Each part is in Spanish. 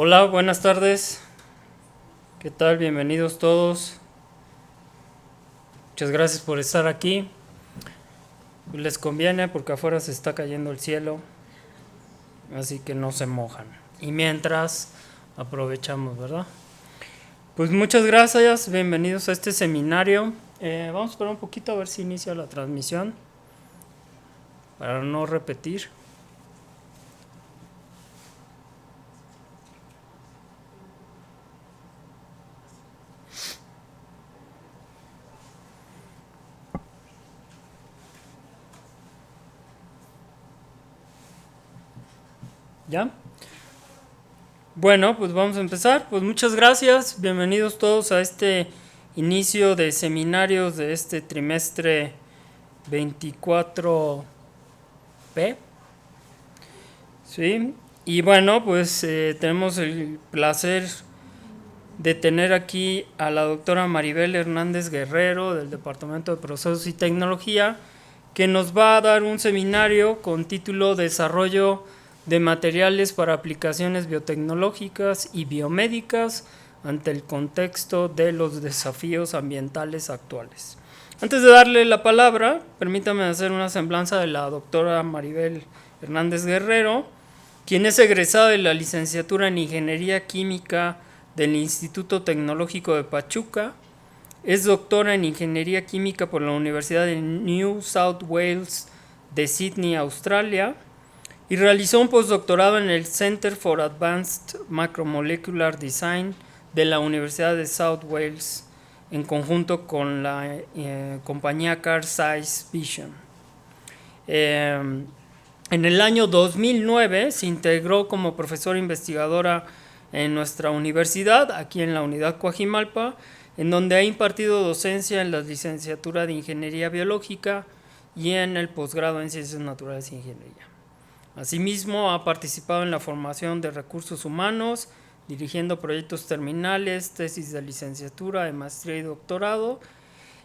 Hola, buenas tardes. ¿Qué tal? Bienvenidos todos. Muchas gracias por estar aquí. Les conviene porque afuera se está cayendo el cielo, así que no se mojan. Y mientras aprovechamos, ¿verdad? Pues muchas gracias, bienvenidos a este seminario. Vamos a esperar un poquito a ver si inicia la transmisión para no repetir. ¿Ya? Bueno, pues vamos a empezar. Pues muchas gracias, bienvenidos todos a este inicio de seminarios de este trimestre 24 P. Sí, y bueno, pues tenemos el placer de tener aquí a la doctora Maribel Hernández Guerrero del Departamento de Procesos y Tecnología, que nos va a dar un seminario con título Desarrollo de materiales para aplicaciones biotecnológicas y biomédicas ante el contexto de los desafíos ambientales actuales. Antes de darle la palabra, permítame hacer una semblanza de la doctora Maribel Hernández Guerrero, quien es egresada de la licenciatura en Ingeniería Química del Instituto Tecnológico de Pachuca, es doctora en Ingeniería Química por la Universidad de New South Wales de Sydney, Australia, y realizó un postdoctorado en el Center for Advanced Macromolecular Design de la Universidad de South Wales, en conjunto con la compañía Car Size Vision. En el año 2009 se integró como profesora investigadora en nuestra universidad, aquí en la Unidad Coajimalpa, en donde ha impartido docencia en la licenciatura de Ingeniería Biológica y en el posgrado en Ciencias Naturales e Ingeniería. Asimismo, ha participado en la formación de recursos humanos, dirigiendo proyectos terminales, tesis de licenciatura, de maestría y doctorado.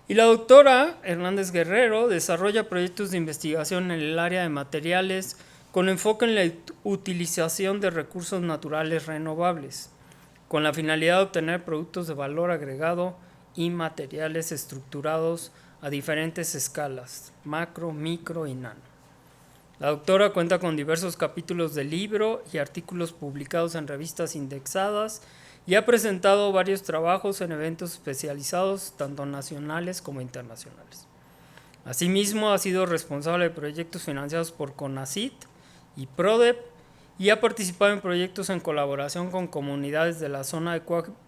Y la doctora Hernández Guerrero desarrolla proyectos de investigación en el área de materiales con enfoque en la utilización de recursos naturales renovables, con la finalidad de obtener productos de valor agregado y materiales estructurados a diferentes escalas, macro, micro y nano. La doctora cuenta con diversos capítulos de libro y artículos publicados en revistas indexadas y ha presentado varios trabajos en eventos especializados, tanto nacionales como internacionales. Asimismo, ha sido responsable de proyectos financiados por CONACYT y PRODEP y ha participado en proyectos en colaboración con comunidades de la zona de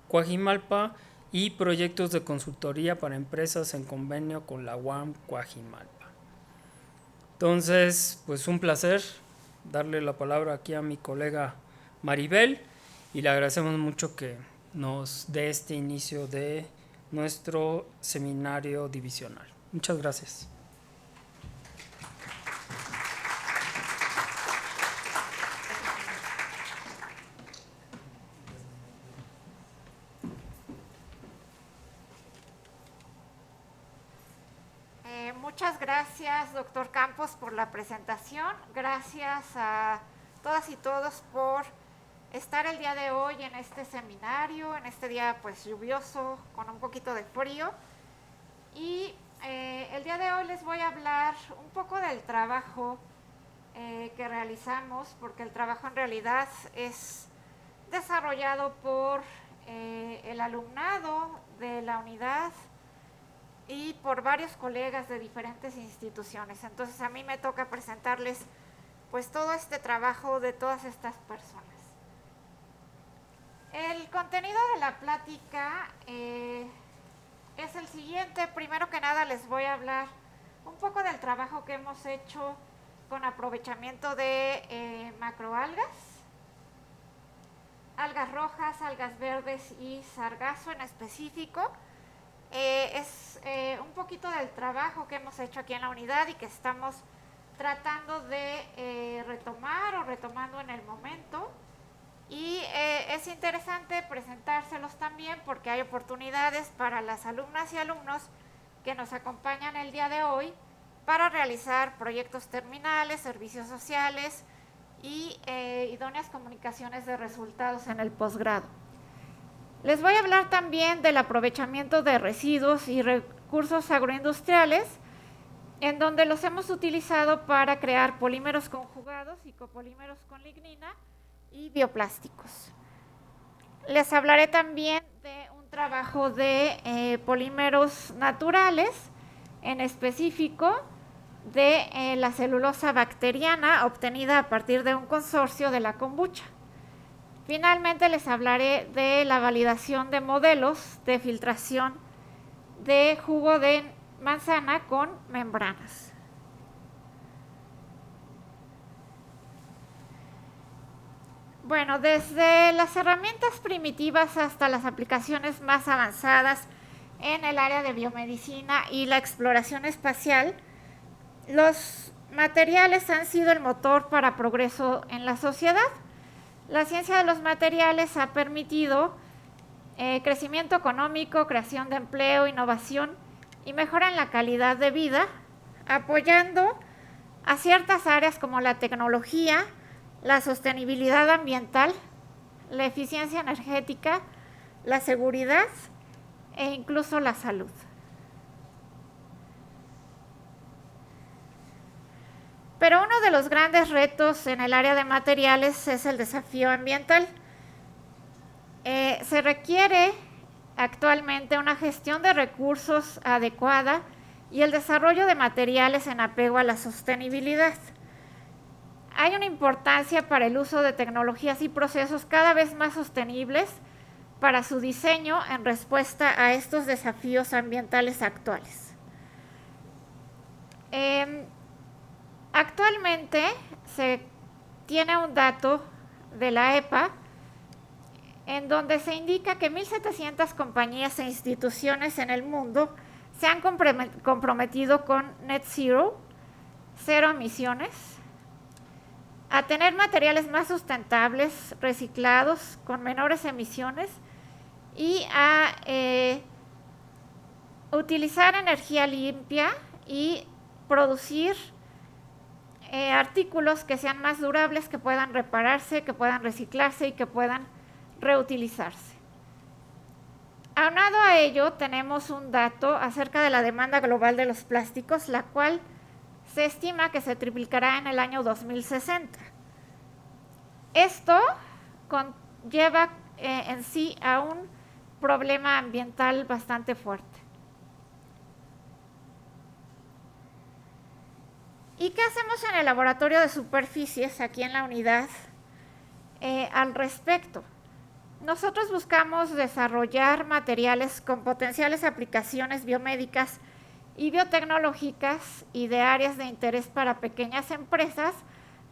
Coajimalpa y proyectos de consultoría para empresas en convenio con la UAM Coajimalpa. Entonces, pues un placer darle la palabra aquí a mi colega Maribel y le agradecemos mucho que nos dé este inicio de nuestro seminario divisional. Muchas gracias. Muchas gracias, doctor Campos, por la presentación. Gracias a todas y todos por estar el día de hoy en este seminario, en este día pues lluvioso, con un poquito de frío. Y el día de hoy les voy a hablar un poco del trabajo que realizamos, porque el trabajo en realidad es desarrollado por el alumnado de la unidad y por varios colegas de diferentes instituciones. Entonces a mí me toca presentarles pues todo este trabajo de todas estas personas. El contenido de la plática es el siguiente. Primero que nada les voy a hablar un poco del trabajo que hemos hecho con aprovechamiento de macroalgas, algas rojas, algas verdes y sargazo en específico. Es un poquito del trabajo que hemos hecho aquí en la unidad y que estamos tratando de retomar o retomando en el momento. Y es interesante presentárselos también porque hay oportunidades para las alumnas y alumnos que nos acompañan el día de hoy para realizar proyectos terminales, servicios sociales y idóneas comunicaciones de resultados en el posgrado. Les voy a hablar también del aprovechamiento de residuos y recursos agroindustriales, en donde los hemos utilizado para crear polímeros conjugados y copolímeros con lignina y bioplásticos. Les hablaré también de un trabajo de polímeros naturales, en específico de la celulosa bacteriana obtenida a partir de un consorcio de la kombucha. Finalmente les hablaré de la validación de modelos de filtración de jugo de manzana con membranas. Bueno, desde las herramientas primitivas hasta las aplicaciones más avanzadas en el área de biomedicina y la exploración espacial, los materiales han sido el motor para progreso en la sociedad. La ciencia de los materiales ha permitido crecimiento económico, creación de empleo, innovación y mejora en la calidad de vida, apoyando a ciertas áreas como la tecnología, la sostenibilidad ambiental, la eficiencia energética, la seguridad e incluso la salud. Pero uno de los grandes retos en el área de materiales es el desafío ambiental. Se requiere actualmente una gestión de recursos adecuada y el desarrollo de materiales en apego a la sostenibilidad. Hay una importancia para el uso de tecnologías y procesos cada vez más sostenibles para su diseño en respuesta a estos desafíos ambientales actuales. Actualmente se tiene un dato de la EPA en donde se indica que 1.700 compañías e instituciones en el mundo se han comprometido con Net Zero, cero emisiones, a tener materiales más sustentables, reciclados, con menores emisiones y a utilizar energía limpia y producir artículos que sean más durables, que puedan repararse, que puedan reciclarse y que puedan reutilizarse. Aunado a ello, tenemos un dato acerca de la demanda global de los plásticos, la cual se estima que se triplicará en el año 2060. Esto conlleva en sí a un problema ambiental bastante fuerte. ¿Y qué hacemos en el laboratorio de superficies aquí en la unidad al respecto? Nosotros buscamos desarrollar materiales con potenciales aplicaciones biomédicas y biotecnológicas y de áreas de interés para pequeñas empresas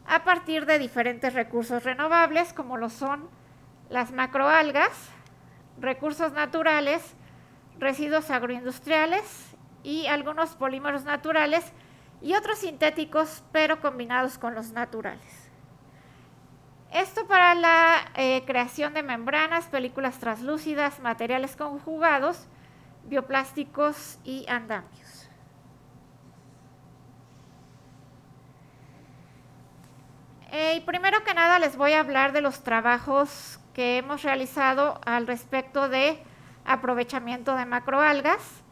a partir de diferentes recursos renovables como lo son las macroalgas, recursos naturales, residuos agroindustriales y algunos polímeros naturales y otros sintéticos pero combinados con los naturales. Esto para la creación de membranas, películas translúcidas, materiales conjugados, bioplásticos y andamios. Y primero que nada les voy a hablar de los trabajos que hemos realizado al respecto de aprovechamiento de macroalgas,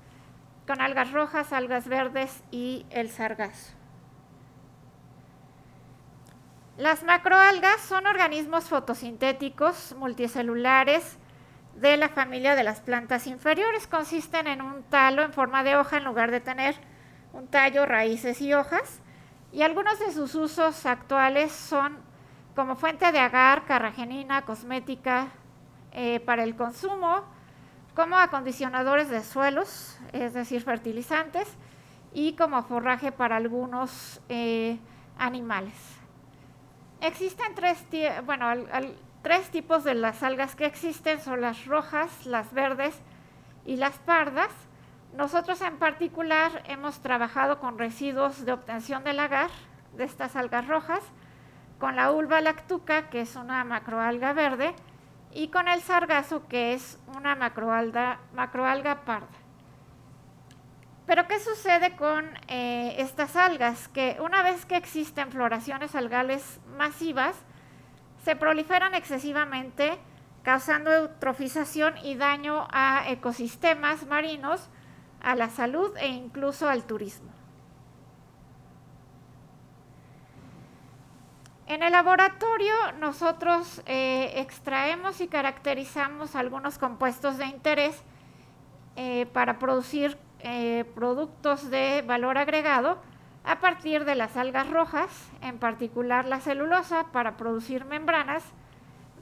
con algas rojas, algas verdes y el sargazo. Las macroalgas son organismos fotosintéticos multicelulares de la familia de las plantas inferiores. Consisten en un talo en forma de hoja en lugar de tener un tallo, raíces y hojas. Y algunos de sus usos actuales son como fuente de agar, carragenina, cosmética para el consumo, como acondicionadores de suelos, es decir, fertilizantes, y como forraje para algunos animales. Existen tres tipos de las algas que existen, son las rojas, las verdes y las pardas. Nosotros en particular hemos trabajado con residuos de obtención del agar de estas algas rojas, con la Ulva lactuca, que es una macroalga verde, y con el sargazo, que es una macroalga parda. Pero ¿qué sucede con estas algas? Que una vez que existen floraciones algales masivas, se proliferan excesivamente, causando eutrofización y daño a ecosistemas marinos, a la salud e incluso al turismo. En el laboratorio nosotros extraemos y caracterizamos algunos compuestos de interés para producir productos de valor agregado a partir de las algas rojas, en particular la celulosa, para producir membranas,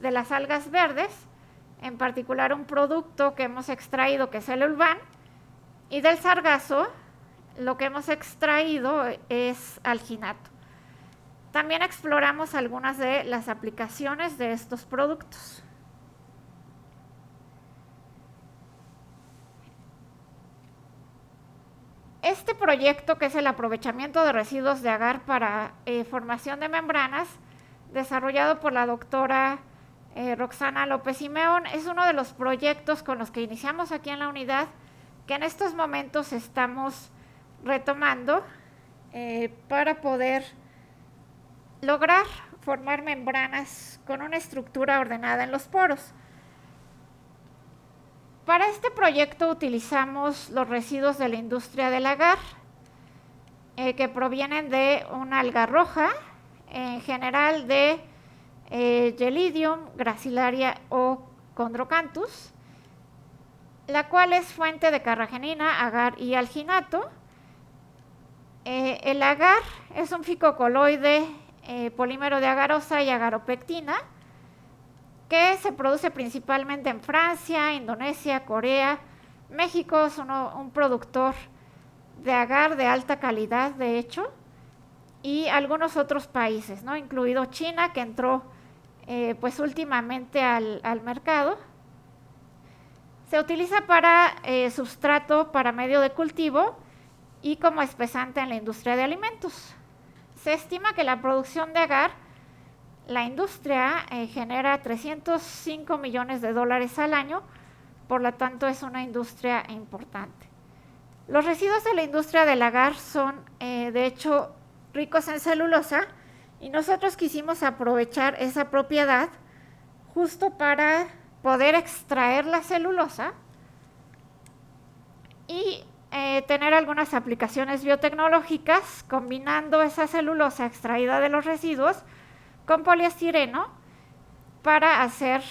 de las algas verdes, en particular un producto que hemos extraído que es el ulván, y del sargazo lo que hemos extraído es alginato. También exploramos algunas de las aplicaciones de estos productos. Este proyecto, que es el aprovechamiento de residuos de agar para formación de membranas, desarrollado por la doctora Roxana López Simeón, es uno de los proyectos con los que iniciamos aquí en la unidad, que en estos momentos estamos retomando para poder lograr formar membranas con una estructura ordenada en los poros. Para este proyecto utilizamos los residuos de la industria del agar, que provienen de una alga roja, en general de Gelidium, Gracilaria o Chondrocanthus, la cual es fuente de carragenina, agar y alginato. El agar es un ficocoloide, polímero de agarosa y agaropectina, que se produce principalmente en Francia, Indonesia, Corea. México es un productor de agar de alta calidad, de hecho, y algunos otros países, ¿no? Incluido China, que entró pues últimamente al mercado. Se utiliza para sustrato para medio de cultivo y como espesante en la industria de alimentos. Se estima que la producción de agar, la industria genera 305 millones de dólares al año, por lo tanto es una industria importante. Los residuos de la industria del agar son de hecho ricos en celulosa, y nosotros quisimos aprovechar esa propiedad justo para poder extraer la celulosa y tener algunas aplicaciones biotecnológicas combinando esa celulosa extraída de los residuos con poliestireno para hacer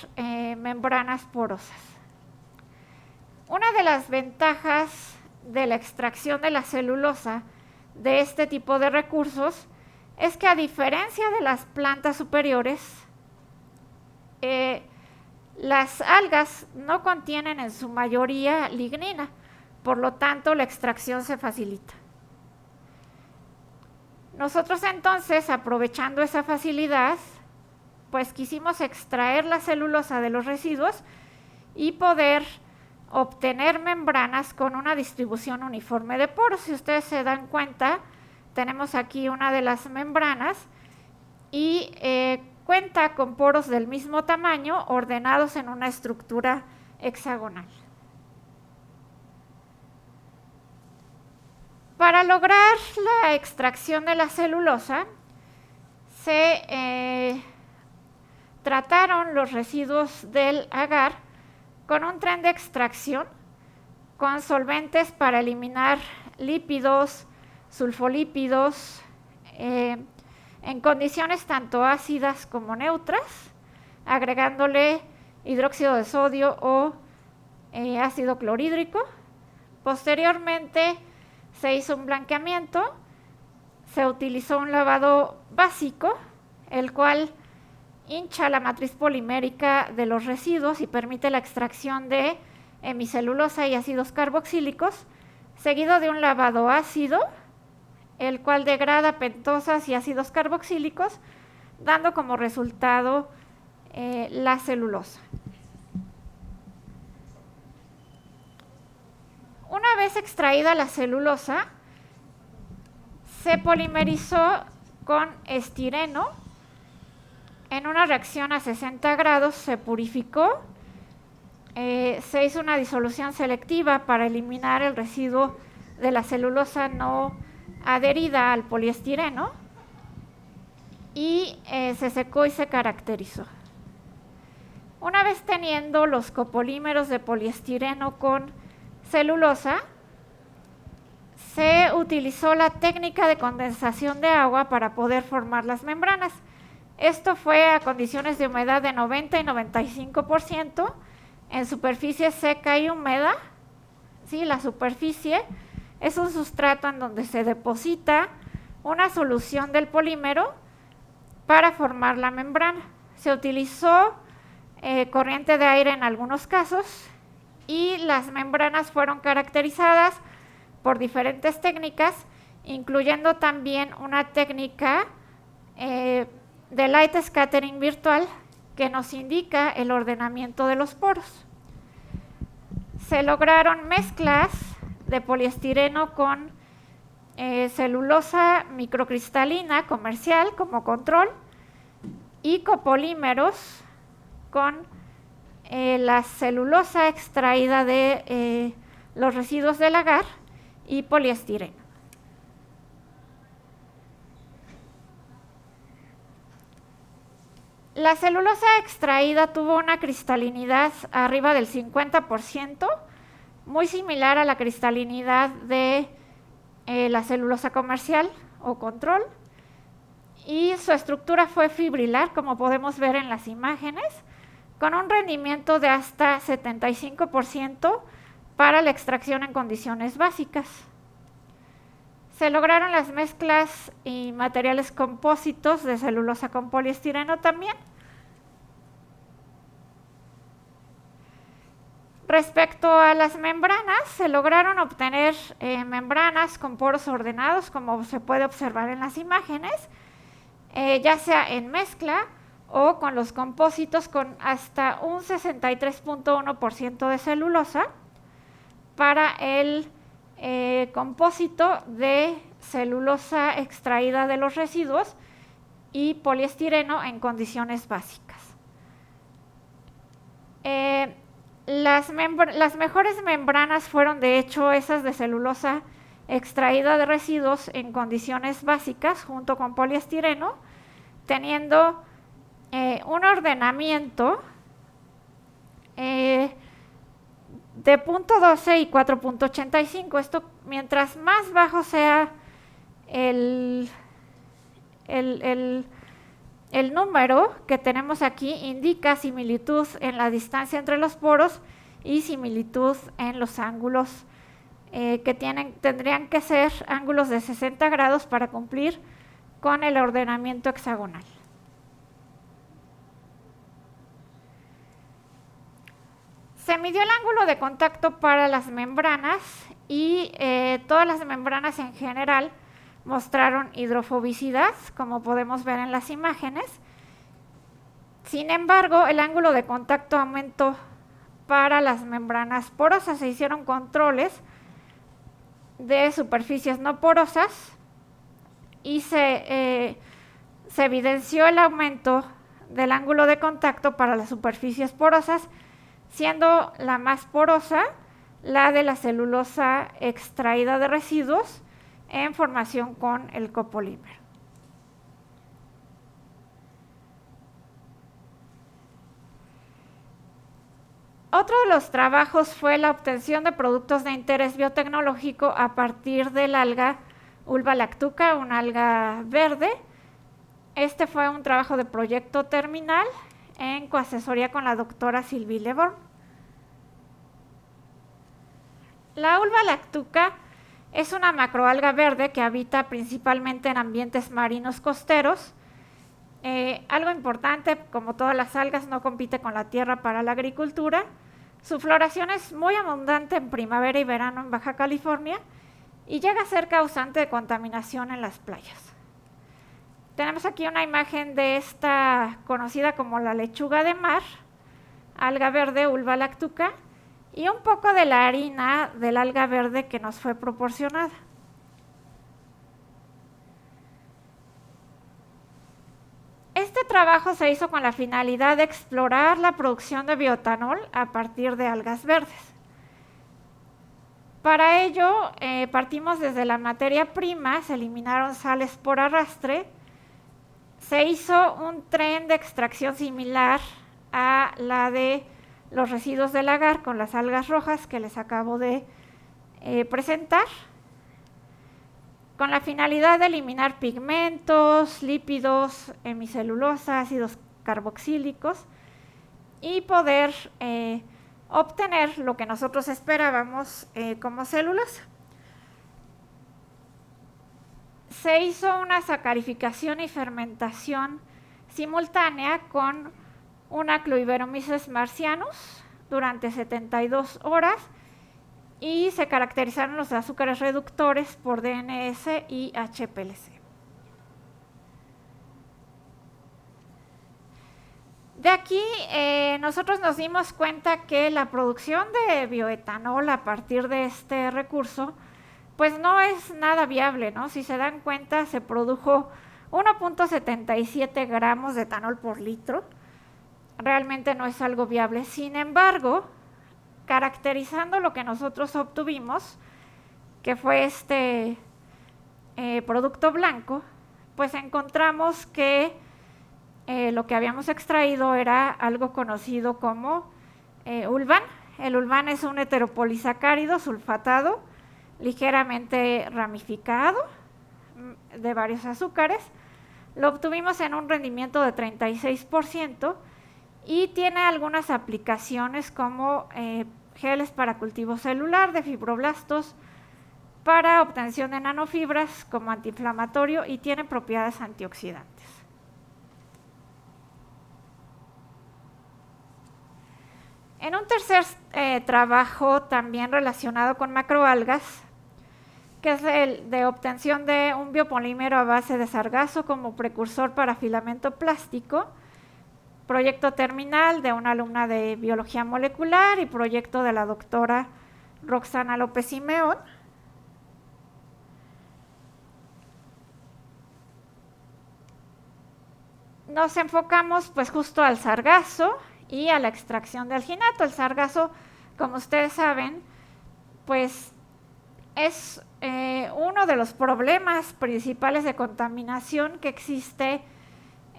membranas porosas. Una de las ventajas de la extracción de la celulosa de este tipo de recursos es que, a diferencia de las plantas superiores, las algas no contienen en su mayoría lignina, por lo tanto la extracción se facilita. Nosotros entonces, aprovechando esa facilidad, pues quisimos extraer la celulosa de los residuos y poder obtener membranas con una distribución uniforme de poros. Si ustedes se dan cuenta, tenemos aquí una de las membranas y cuenta con poros del mismo tamaño ordenados en una estructura hexagonal. Para lograr la extracción de la celulosa, se trataron los residuos del agar con un tren de extracción con solventes para eliminar lípidos, sulfolípidos, en condiciones tanto ácidas como neutras, agregándole hidróxido de sodio o ácido clorhídrico. Posteriormente se hizo un blanqueamiento, se utilizó un lavado básico, el cual hincha la matriz polimérica de los residuos y permite la extracción de hemicelulosa y ácidos carboxílicos, seguido de un lavado ácido, el cual degrada pentosas y ácidos carboxílicos, dando como resultado la celulosa. Una vez extraída la celulosa, se polimerizó con estireno. En una reacción a 60 grados se purificó, se hizo una disolución selectiva para eliminar el residuo de la celulosa no adherida al poliestireno y se secó y se caracterizó. Una vez teniendo los copolímeros de poliestireno con celulosa, se utilizó la técnica de condensación de agua para poder formar las membranas. Esto fue a condiciones de humedad de 90 y 95% en superficie seca y húmeda. ¿Sí? La superficie es un sustrato en donde se deposita una solución del polímero para formar la membrana. Se utilizó corriente de aire en algunos casos y las membranas fueron caracterizadas por diferentes técnicas, incluyendo también una técnica de light scattering virtual que nos indica el ordenamiento de los poros. Se lograron mezclas de poliestireno con celulosa microcristalina comercial como control y copolímeros con la celulosa extraída de los residuos del agar y poliestireno. La celulosa extraída tuvo una cristalinidad arriba del 50%, muy similar a la cristalinidad de la celulosa comercial o control, y su estructura fue fibrilar, como podemos ver en las imágenes, con un rendimiento de hasta 75% para la extracción en condiciones básicas. Se lograron las mezclas y materiales compósitos de celulosa con poliestireno también. Respecto a las membranas, se lograron obtener membranas con poros ordenados, como se puede observar en las imágenes, ya sea en mezcla o con los compósitos con hasta un 63.1% de celulosa para el compósito de celulosa extraída de los residuos y poliestireno en condiciones básicas. Las mejores membranas fueron de hecho esas de celulosa extraída de residuos en condiciones básicas junto con poliestireno, teniendo un ordenamiento de 0.12 y 4.85. Esto, mientras más bajo sea el número que tenemos aquí, indica similitud en la distancia entre los poros y similitud en los ángulos que tendrían que ser ángulos de 60 grados para cumplir con el ordenamiento hexagonal. Se midió el ángulo de contacto para las membranas y todas las membranas en general mostraron hidrofobicidad, como podemos ver en las imágenes. Sin embargo, el ángulo de contacto aumentó para las membranas porosas. Se hicieron controles de superficies no porosas y se evidenció el aumento del ángulo de contacto para las superficies porosas, siendo la más porosa la de la celulosa extraída de residuos en formación con el copolímero. Otro de los trabajos fue la obtención de productos de interés biotecnológico a partir del alga Ulva lactuca, una alga verde. Este fue un trabajo de proyecto terminal en coasesoría con la doctora Sylvie Leborn. La Ulva lactuca es una macroalga verde que habita principalmente en ambientes marinos costeros. Algo importante, como todas las algas, no compite con la tierra para la agricultura. Su floración es muy abundante en primavera y verano en Baja California y llega a ser causante de contaminación en las playas. Tenemos aquí una imagen de esta conocida como la lechuga de mar, alga verde Ulva lactuca, y un poco de la harina del alga verde que nos fue proporcionada. Este trabajo se hizo con la finalidad de explorar la producción de bioetanol a partir de algas verdes. Para ello, partimos desde la materia prima, se eliminaron sales por arrastre, se hizo un tren de extracción similar a la de los residuos del agar con las algas rojas que les acabo de presentar, con la finalidad de eliminar pigmentos, lípidos, hemicelulosa, ácidos carboxílicos y poder obtener lo que nosotros esperábamos como celulosa. Se hizo una sacarificación y fermentación simultánea con una Cluiberomyces marcianus durante 72 horas y se caracterizaron los azúcares reductores por DNS y HPLC. De aquí nosotros nos dimos cuenta que la producción de bioetanol a partir de este recurso pues no es nada viable, ¿no? Si se dan cuenta, se produjo 1.77 gramos de etanol por litro. Realmente no es algo viable. Sin embargo, caracterizando lo que nosotros obtuvimos, que fue este producto blanco, pues encontramos que lo que habíamos extraído era algo conocido como ulvan. El ulvan es un heteropolisacárido sulfatado, ligeramente ramificado, de varios azúcares. Lo obtuvimos en un rendimiento de 36% y tiene algunas aplicaciones como geles para cultivo celular de fibroblastos, para obtención de nanofibras como antiinflamatorio y tiene propiedades antioxidantes. En un tercer trabajo también relacionado con macroalgas, que es el de obtención de un biopolímero a base de sargazo como precursor para filamento plástico, proyecto terminal de una alumna de biología molecular y proyecto de la doctora Roxana López Simeón. Nos enfocamos pues justo al sargazo y a la extracción de alginato. El sargazo, como ustedes saben, pues es uno de los problemas principales de contaminación que existe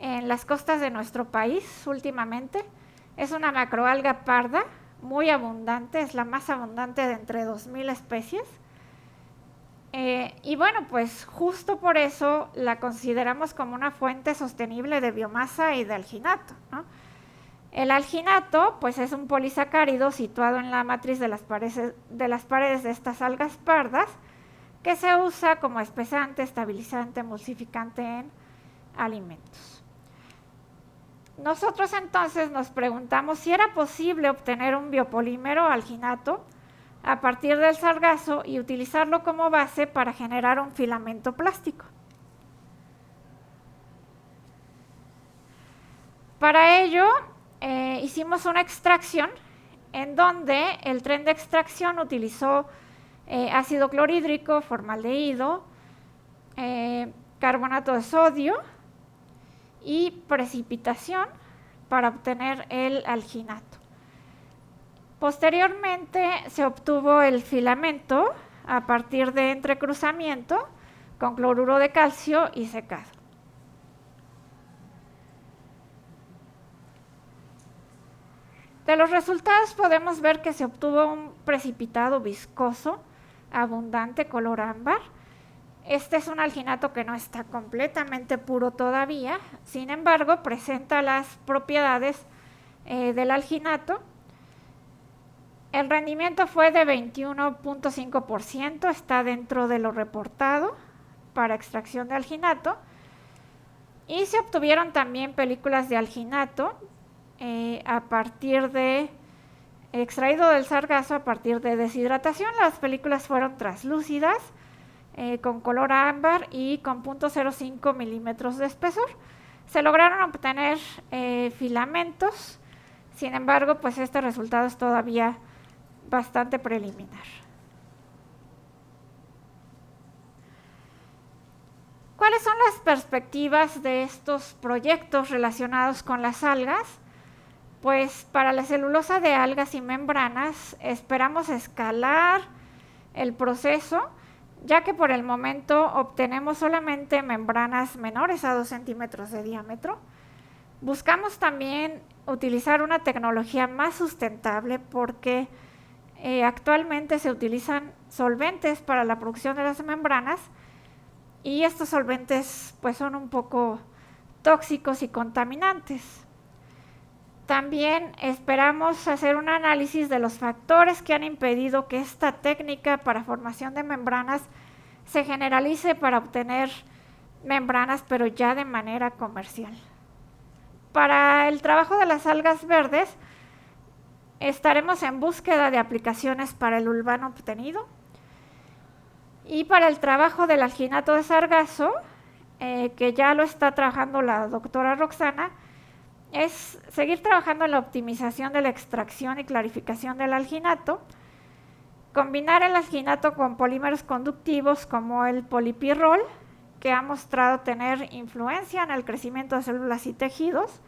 en las costas de nuestro país últimamente. Es una macroalga parda muy abundante, es la más abundante de entre 2.000 especies. Y bueno, pues justo por eso la consideramos como una fuente sostenible de biomasa y de alginato, ¿no? El alginato pues es un polisacárido situado en la matriz de las paredes de estas algas pardas, que se usa como espesante, estabilizante, emulsificante en alimentos. Nosotros entonces nos preguntamos si era posible obtener un biopolímero alginato a partir del sargazo y utilizarlo como base para generar un filamento plástico. Para ello hicimos una extracción en donde el tren de extracción utilizó ácido clorhídrico, formaldehído, carbonato de sodio y precipitación para obtener el alginato. Posteriormente se obtuvo el filamento a partir de entrecruzamiento con cloruro de calcio y secado. De los resultados podemos ver que se obtuvo un precipitado viscoso, abundante, color ámbar. Este es un alginato que no está completamente puro todavía, sin embargo presenta las propiedades del alginato. El rendimiento fue de 21.5%, está dentro de lo reportado para extracción de alginato. Y se obtuvieron también películas de alginato a partir de extraído del sargazo a partir de deshidratación. Las películas fueron translúcidas, con color ámbar y con 0.05 milímetros de espesor. Se lograron obtener filamentos, sin embargo, pues este resultado es todavía bastante preliminar. ¿Cuáles son las perspectivas de estos proyectos relacionados con las algas? Pues para la celulosa de algas y membranas esperamos escalar el proceso, ya que por el momento obtenemos solamente membranas menores a 2 centímetros de diámetro. Buscamos también utilizar una tecnología más sustentable porque actualmente se utilizan solventes para la producción de las membranas y estos solventes pues son un poco tóxicos y contaminantes. También esperamos hacer un análisis de los factores que han impedido que esta técnica para formación de membranas se generalice para obtener membranas, pero ya de manera comercial. Para el trabajo de las algas verdes, estaremos en búsqueda de aplicaciones para el ulvano obtenido. Y para el trabajo del alginato de sargazo, que ya lo está trabajando la doctora Roxana, es seguir trabajando en la optimización de la extracción y clarificación del alginato, combinar el alginato con polímeros conductivos como el polipirrol, que ha mostrado tener influencia en el crecimiento de células y tejidos,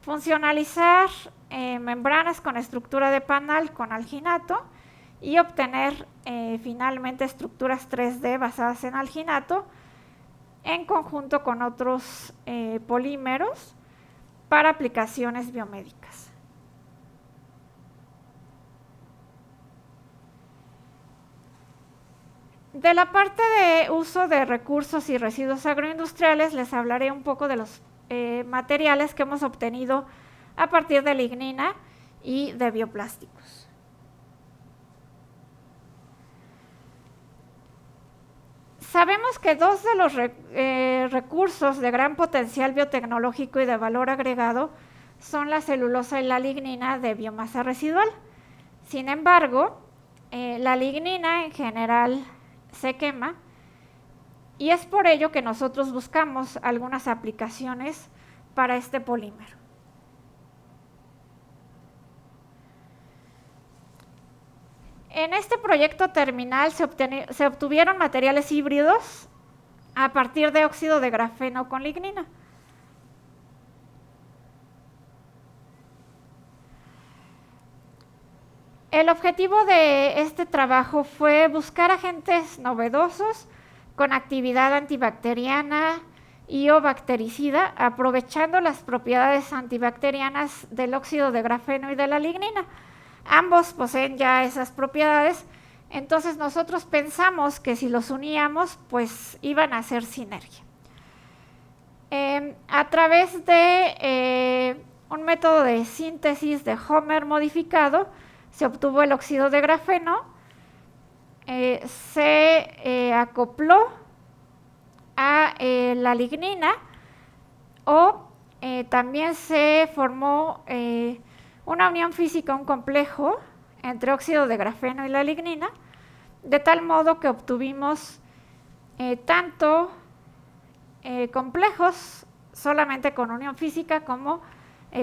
funcionalizar membranas con estructura de panal con alginato y obtener finalmente estructuras 3D basadas en alginato en conjunto con otros polímeros para aplicaciones biomédicas. De la parte de uso de recursos y residuos agroindustriales les hablaré un poco de los materiales que hemos obtenido a partir de lignina y de bioplásticos. Sabemos que dos de los recursos de gran potencial biotecnológico y de valor agregado son la celulosa y la lignina de biomasa residual. Sin embargo, la lignina en general se quema y es por ello que nosotros buscamos algunas aplicaciones para este polímero. En este proyecto terminal se obtuvieron materiales híbridos a partir de óxido de grafeno con lignina. El objetivo de este trabajo fue buscar agentes novedosos con actividad antibacteriana y o bactericida, aprovechando las propiedades antibacterianas del óxido de grafeno y de la lignina. Ambos poseen ya esas propiedades, entonces nosotros pensamos que si los uníamos, pues iban a hacer sinergia. A través de un método de síntesis de Homer modificado, se obtuvo el óxido de grafeno, se acopló a la lignina o también se formó una unión física, un complejo entre óxido de grafeno y la lignina, de tal modo que obtuvimos tanto complejos solamente con unión física como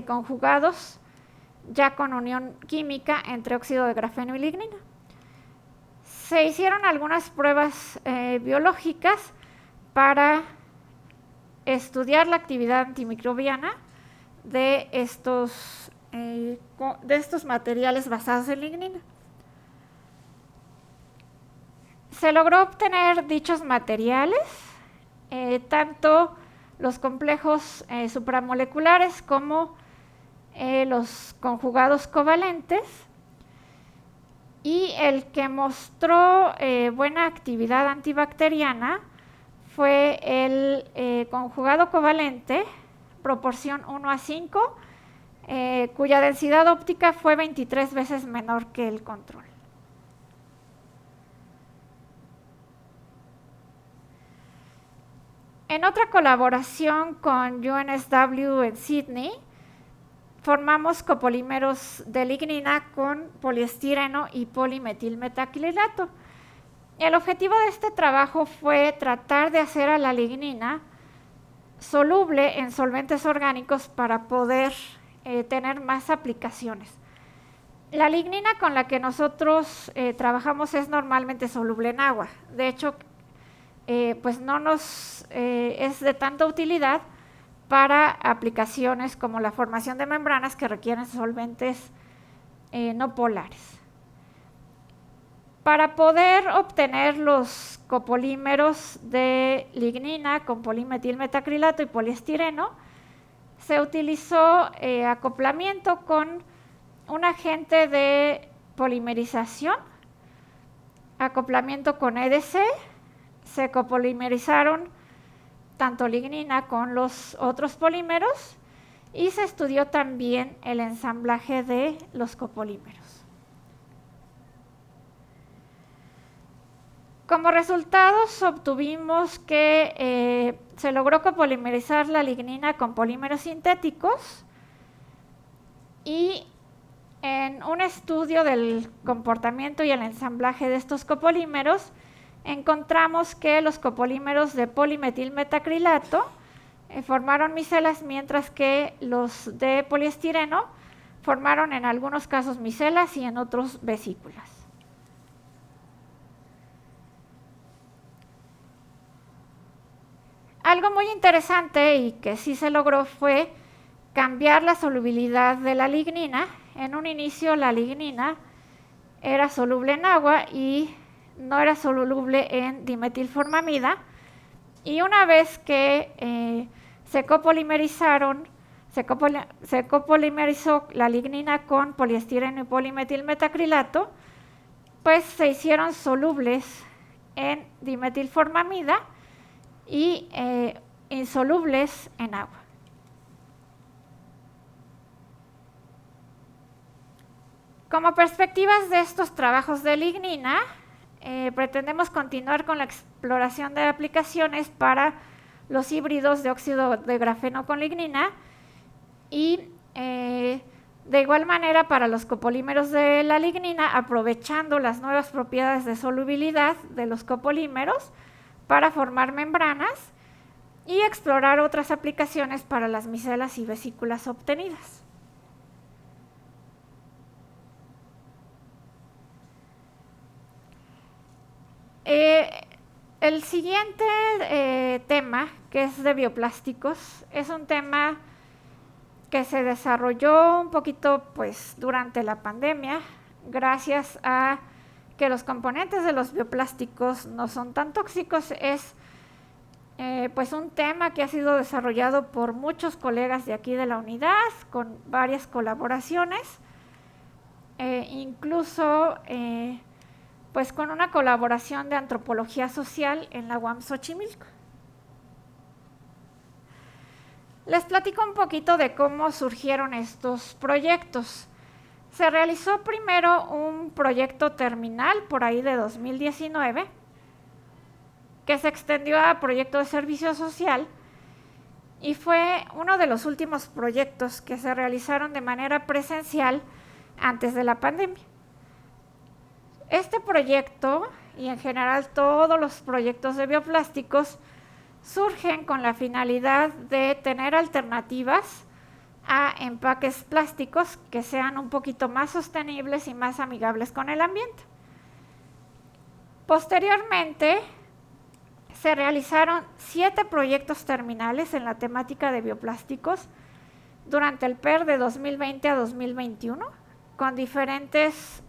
conjugados ya con unión química entre óxido de grafeno y lignina. Se hicieron algunas pruebas biológicas para estudiar la actividad antimicrobiana de estos materiales basados en lignina. Se logró obtener dichos materiales, tanto los complejos supramoleculares como los conjugados covalentes, y el que mostró buena actividad antibacteriana fue el conjugado covalente, proporción 1:5, cuya densidad óptica fue 23 veces menor que el control. En otra colaboración con UNSW en Sydney, formamos copolímeros de lignina con poliestireno y polimetilmetacrilato. El objetivo de este trabajo fue tratar de hacer a la lignina soluble en solventes orgánicos para poder tener más aplicaciones. La lignina con la que nosotros trabajamos es normalmente soluble en agua. De hecho, pues no nos es de tanta utilidad para aplicaciones como la formación de membranas que requieren solventes no polares. Para poder obtener los copolímeros de lignina con polimetilmetacrilato y poliestireno, se utilizó acoplamiento con un agente de polimerización, acoplamiento con EDC, se copolimerizaron tanto lignina con los otros polímeros y se estudió también el ensamblaje de los copolímeros. Como resultados obtuvimos que se logró copolimerizar la lignina con polímeros sintéticos y en un estudio del comportamiento y el ensamblaje de estos copolímeros encontramos que los copolímeros de polimetilmetacrilato formaron micelas, mientras que los de poliestireno formaron en algunos casos micelas y en otros vesículas. Algo muy interesante y que sí se logró fue cambiar la solubilidad de la lignina. En un inicio la lignina era soluble en agua y no era soluble en dimetilformamida, y una vez que se copolimerizó la lignina con poliestireno y polimetilmetacrilato, pues se hicieron solubles en dimetilformamida y insolubles en agua. Como perspectivas de estos trabajos de lignina, pretendemos continuar con la exploración de aplicaciones para los híbridos de óxido de grafeno con lignina y de igual manera para los copolímeros de la lignina, aprovechando las nuevas propiedades de solubilidad de los copolímeros para formar membranas y explorar otras aplicaciones para las micelas y vesículas obtenidas. El siguiente tema, que es de bioplásticos, es un tema que se desarrolló un poquito pues, durante la pandemia, gracias a que los componentes de los bioplásticos no son tan tóxicos. Es pues un tema que ha sido desarrollado por muchos colegas de aquí de la unidad, con varias colaboraciones, incluso pues con una colaboración de antropología social en la UAM Xochimilco. Les platico un poquito de cómo surgieron estos proyectos. Se realizó primero un proyecto terminal por ahí de 2019, que se extendió a proyecto de servicio social y fue uno de los últimos proyectos que se realizaron de manera presencial antes de la pandemia. Este proyecto, y en general todos los proyectos de bioplásticos, surgen con la finalidad de tener alternativas a empaques plásticos que sean un poquito más sostenibles y más amigables con el ambiente. Posteriormente, se realizaron 7 proyectos terminales en la temática de bioplásticos durante el PER de 2020 a 2021, con diferentes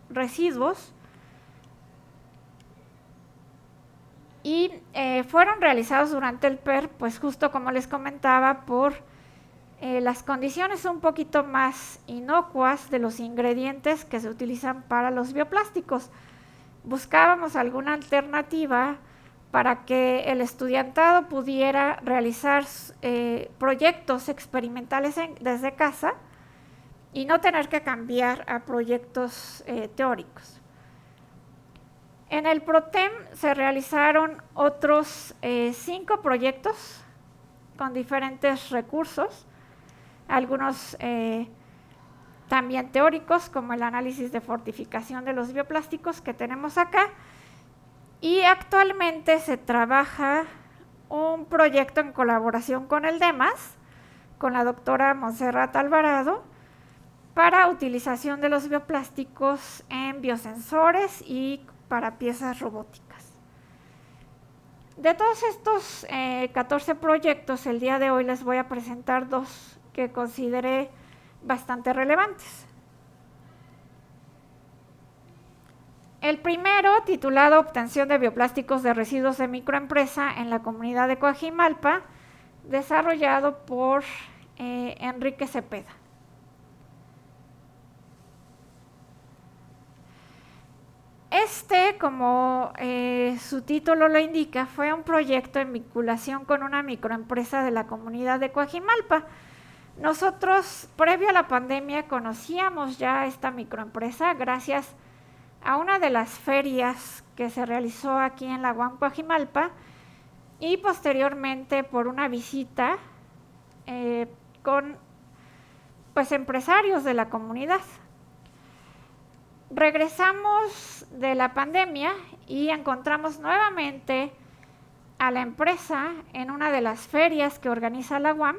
residuos, y fueron realizados durante el PER, pues justo como les comentaba, por las condiciones un poquito más inocuas de los ingredientes que se utilizan para los bioplásticos. Buscábamos alguna alternativa para que el estudiantado pudiera realizar proyectos experimentales desde casa y no tener que cambiar a proyectos teóricos. En el PROTEM se realizaron otros 5 proyectos con diferentes recursos, algunos también teóricos, como el análisis de fortificación de los bioplásticos que tenemos acá, y actualmente se trabaja un proyecto en colaboración con el DEMAS, con la doctora Montserrat Alvarado, para utilización de los bioplásticos en biosensores y para piezas robóticas. De todos estos 14 proyectos, el día de hoy les voy a presentar 2 que consideré bastante relevantes. El primero, titulado Obtención de bioplásticos de residuos de microempresa en la comunidad de Coajimalpa, desarrollado por Enrique Cepeda. Este, como su título lo indica, fue un proyecto en vinculación con una microempresa de la comunidad de Coajimalpa. Nosotros, previo a la pandemia, conocíamos ya esta microempresa gracias a una de las ferias que se realizó aquí en la UAM Coajimalpa y posteriormente por una visita con empresarios de la comunidad. Regresamos de la pandemia y encontramos nuevamente a la empresa en una de las ferias que organiza la UAM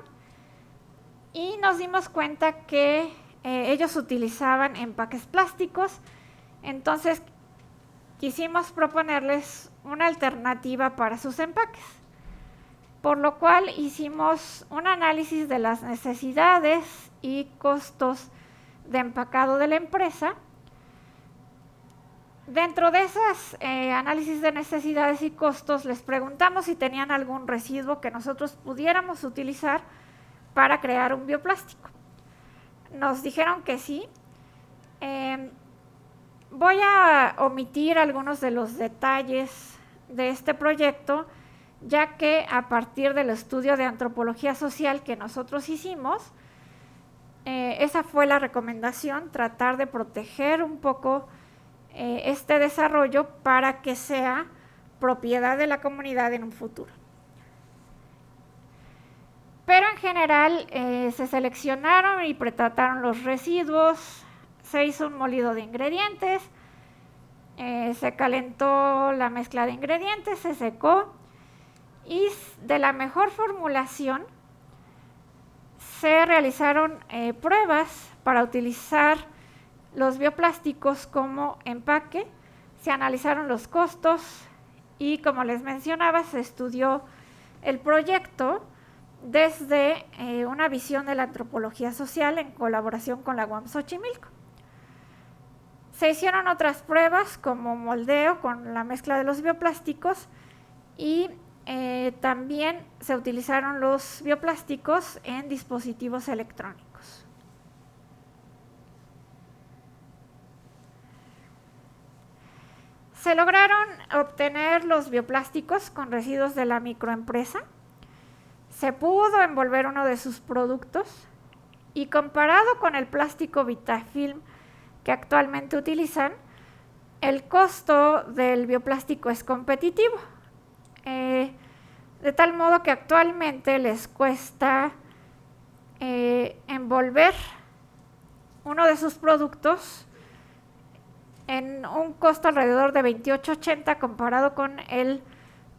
y nos dimos cuenta que ellos utilizaban empaques plásticos. Entonces quisimos proponerles una alternativa para sus empaques, por lo cual hicimos un análisis de las necesidades y costos de empacado de la empresa. Dentro de esos análisis de necesidades y costos les preguntamos si tenían algún residuo que nosotros pudiéramos utilizar para crear un bioplástico. Nos dijeron que sí. Voy a omitir algunos de los detalles de este proyecto, ya que a partir del estudio de antropología social que nosotros hicimos, esa fue la recomendación, tratar de proteger un poco este desarrollo para que sea propiedad de la comunidad en un futuro. Pero en general se seleccionaron y pretrataron los residuos, se hizo un molido de ingredientes, se calentó la mezcla de ingredientes, se secó y de la mejor formulación se realizaron pruebas para utilizar los bioplásticos como empaque, se analizaron los costos y, como les mencionaba, se estudió el proyecto desde una visión de la antropología social en colaboración con la UAM Xochimilco. Se hicieron otras pruebas como moldeo con la mezcla de los bioplásticos y también se utilizaron los bioplásticos en dispositivos electrónicos. Se lograron obtener los bioplásticos con residuos de la microempresa. Se pudo envolver uno de sus productos y, comparado con el plástico Vitafilm que actualmente utilizan, el costo del bioplástico es competitivo, de tal modo que actualmente les cuesta envolver uno de sus productos en un costo alrededor de $28.80 comparado con el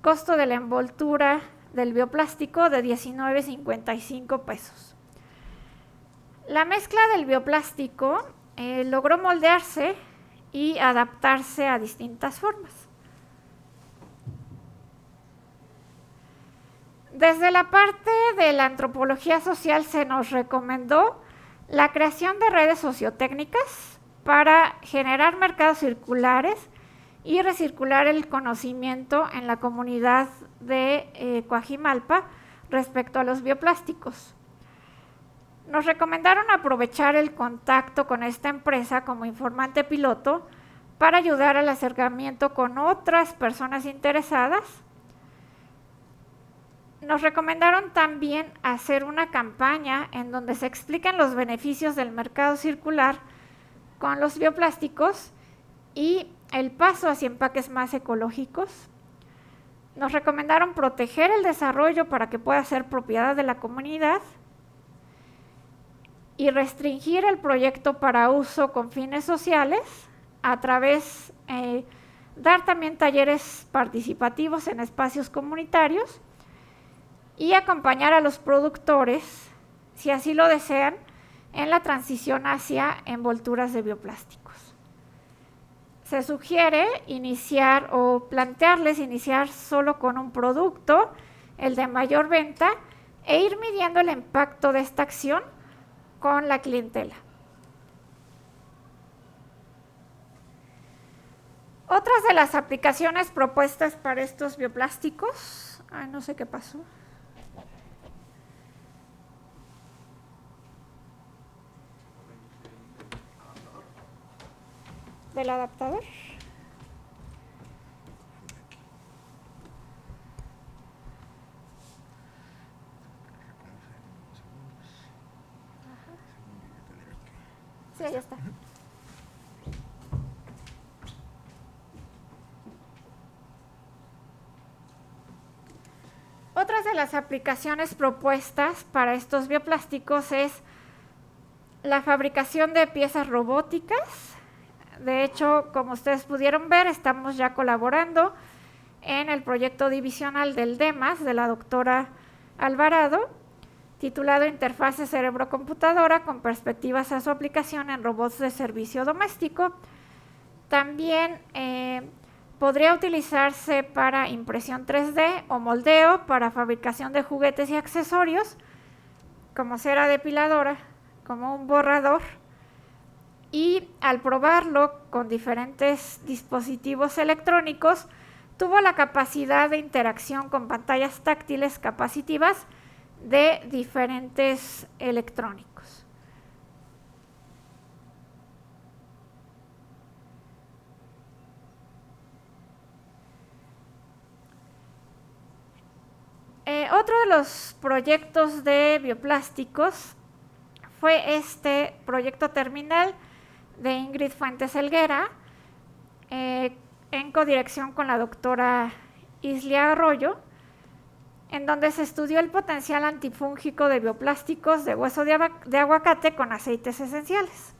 costo de la envoltura del bioplástico de $19.55. La mezcla del bioplástico logró moldearse y adaptarse a distintas formas. Desde la parte de la antropología social se nos recomendó la creación de redes sociotécnicas para generar mercados circulares y recircular el conocimiento en la comunidad de Coajimalpa respecto a los bioplásticos. Nos recomendaron aprovechar el contacto con esta empresa como informante piloto para ayudar al acercamiento con otras personas interesadas. Nos recomendaron también hacer una campaña en donde se expliquen los beneficios del mercado circular con los bioplásticos y el paso hacia empaques más ecológicos. Nos recomendaron proteger el desarrollo para que pueda ser propiedad de la comunidad y restringir el proyecto para uso con fines sociales a través dar también talleres participativos en espacios comunitarios y acompañar a los productores, si así lo desean, en la transición hacia envolturas de bioplástico. Se sugiere iniciar o plantearles iniciar solo con un producto, el de mayor venta, e ir midiendo el impacto de esta acción con la clientela. Otras de las aplicaciones propuestas para estos bioplásticos, no sé qué pasó. ¿Del adaptador? Sí, ahí está. Otras de las aplicaciones propuestas para estos bioplásticos es la fabricación de piezas robóticas. De hecho, como ustedes pudieron ver, estamos ya colaborando en el proyecto divisional del DEMAS de la doctora Alvarado, titulado Interfase Cerebro-Computadora con perspectivas a su aplicación en robots de servicio doméstico. También podría utilizarse para impresión 3D o moldeo para fabricación de juguetes y accesorios, como cera depiladora, como un borrador. Y al probarlo con diferentes dispositivos electrónicos, tuvo la capacidad de interacción con pantallas táctiles capacitivas de diferentes electrónicos. Otro de los proyectos de bioplásticos fue este proyecto terminal de Ingrid Fuentes Helguera, en codirección con la doctora Islia Arroyo, en donde se estudió el potencial antifúngico de bioplásticos de hueso de aguacate con aceites esenciales.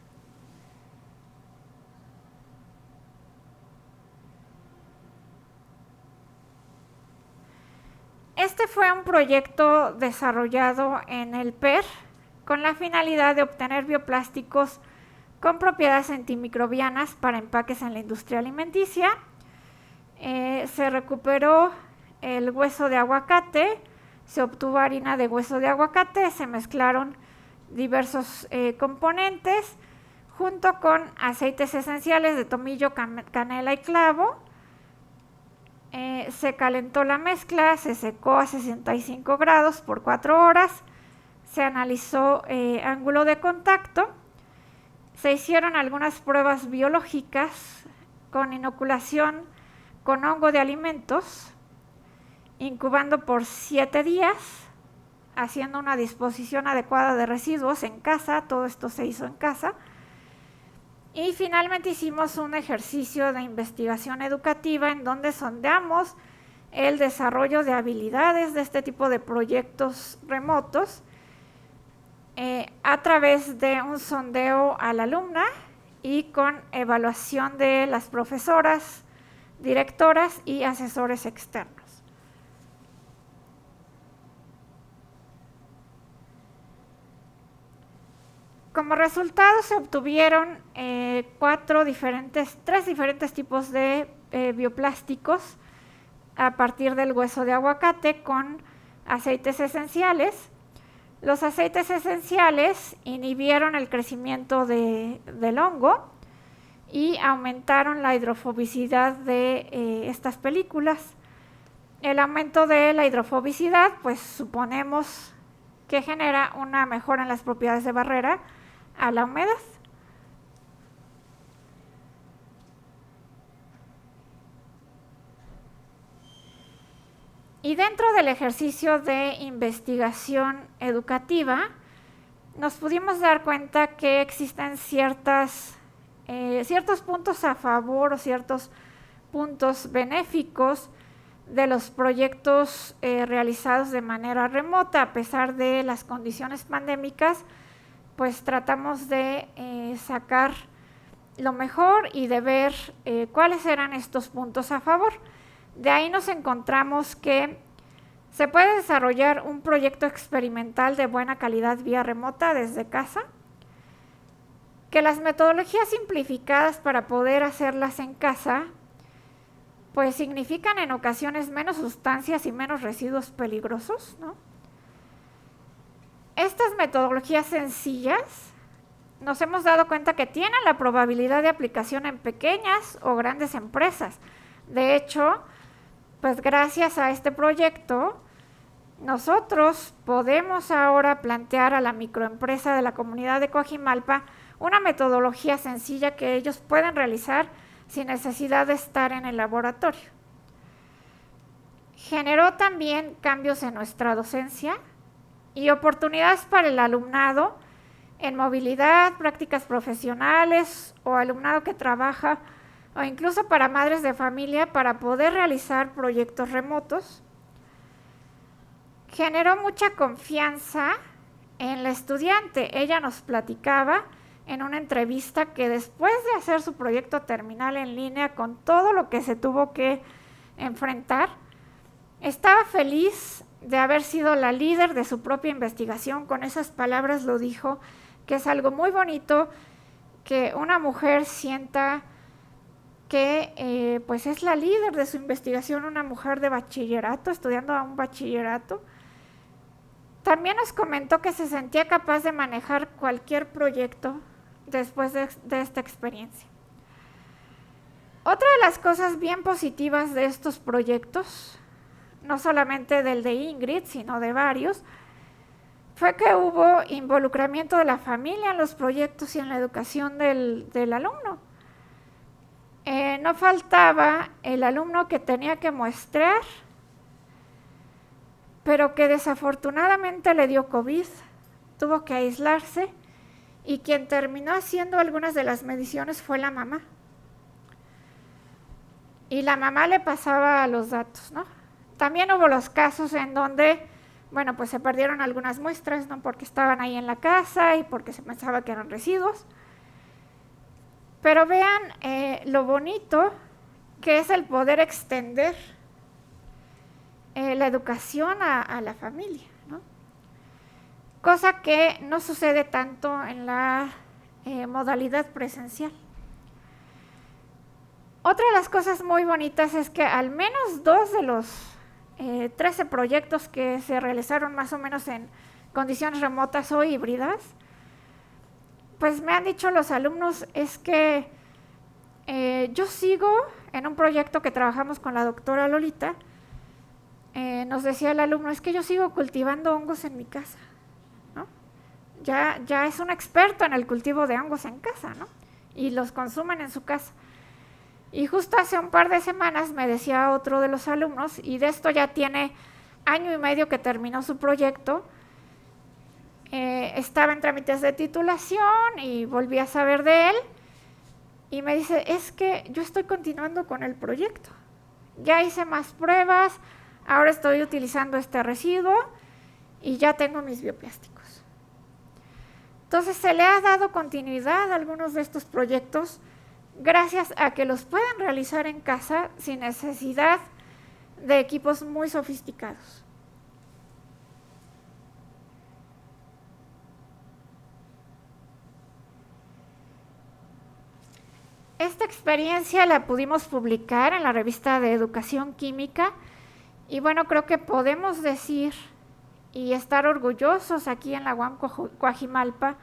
Este fue un proyecto desarrollado en el PER con la finalidad de obtener bioplásticos con propiedades antimicrobianas para empaques en la industria alimenticia. Se recuperó el hueso de aguacate, se obtuvo harina de hueso de aguacate, se mezclaron diversos componentes junto con aceites esenciales de tomillo, canela y clavo. Se calentó la mezcla, se secó a 65 grados por 4 horas, se analizó ángulo de contacto, se hicieron algunas pruebas biológicas con inoculación con hongo de alimentos, incubando por 7 días, haciendo una disposición adecuada de residuos en casa. Todo esto se hizo en casa. Y finalmente hicimos un ejercicio de investigación educativa en donde sondeamos el desarrollo de habilidades de este tipo de proyectos remotos a través de un sondeo a la alumna y con evaluación de las profesoras, directoras y asesores externos. Como resultado se obtuvieron 3 diferentes tipos de bioplásticos a partir del hueso de aguacate con aceites esenciales. Los aceites esenciales inhibieron el crecimiento del hongo y aumentaron la hidrofobicidad de estas películas. El aumento de la hidrofobicidad, pues suponemos que genera una mejora en las propiedades de barrera a la humedad. Y dentro del ejercicio de investigación educativa, nos pudimos dar cuenta que existen ciertos puntos a favor o ciertos puntos benéficos de los proyectos realizados de manera remota. A pesar de las condiciones pandémicas, pues tratamos de sacar lo mejor y de ver cuáles eran estos puntos a favor. De ahí nos encontramos que se puede desarrollar un proyecto experimental de buena calidad vía remota desde casa, que las metodologías simplificadas para poder hacerlas en casa pues significan en ocasiones menos sustancias y menos residuos peligrosos, ¿no? Estas metodologías sencillas nos hemos dado cuenta que tienen la probabilidad de aplicación en pequeñas o grandes empresas. De hecho, pues gracias a este proyecto, nosotros podemos ahora plantear a la microempresa de la comunidad de Coajimalpa una metodología sencilla que ellos pueden realizar sin necesidad de estar en el laboratorio. Generó también cambios en nuestra docencia y oportunidades para el alumnado en movilidad, prácticas profesionales o alumnado que trabaja, o incluso para madres de familia para poder realizar proyectos remotos. Generó mucha confianza en la estudiante. Ella nos platicaba en una entrevista que después de hacer su proyecto terminal en línea con todo lo que se tuvo que enfrentar, estaba feliz de haber sido la líder de su propia investigación. Con esas palabras lo dijo, que es algo muy bonito que una mujer sienta que pues es la líder de su investigación, una mujer de bachillerato, estudiando a un bachillerato. También nos comentó que se sentía capaz de manejar cualquier proyecto después de esta experiencia. Otra de las cosas bien positivas de estos proyectos, no solamente del de Ingrid, sino de varios, fue que hubo involucramiento de la familia en los proyectos y en la educación del alumno. No faltaba el alumno que tenía que muestrear, pero que desafortunadamente le dio COVID, tuvo que aislarse, y quien terminó haciendo algunas de las mediciones fue la mamá. Y la mamá le pasaba los datos, ¿no? También hubo los casos en donde, bueno, pues se perdieron algunas muestras, ¿no? Porque estaban ahí en la casa y porque se pensaba que eran residuos. Pero vean lo bonito que es el poder extender la educación a la familia, ¿no? Cosa que no sucede tanto en la modalidad presencial. Otra de las cosas muy bonitas es que al menos 2 de los 13 proyectos que se realizaron más o menos en condiciones remotas o híbridas, pues me han dicho los alumnos, es que yo sigo en un proyecto que trabajamos con la doctora Lolita, nos decía el alumno, es que yo sigo cultivando hongos en mi casa, ¿no? Ya es un experto en el cultivo de hongos en casa, ¿no? Y los consumen en su casa. Y justo hace un par de semanas me decía otro de los alumnos, y de esto ya tiene 1 año y medio que terminó su proyecto, estaba en trámites de titulación y volví a saber de él, y me dice, es que yo estoy continuando con el proyecto, ya hice más pruebas, ahora estoy utilizando este residuo y ya tengo mis bioplásticos. Entonces se le ha dado continuidad a algunos de estos proyectos gracias a que los pueden realizar en casa sin necesidad de equipos muy sofisticados. Esta experiencia la pudimos publicar en la revista de Educación Química y bueno, creo que podemos decir y estar orgullosos aquí en la UAM Coajimalpa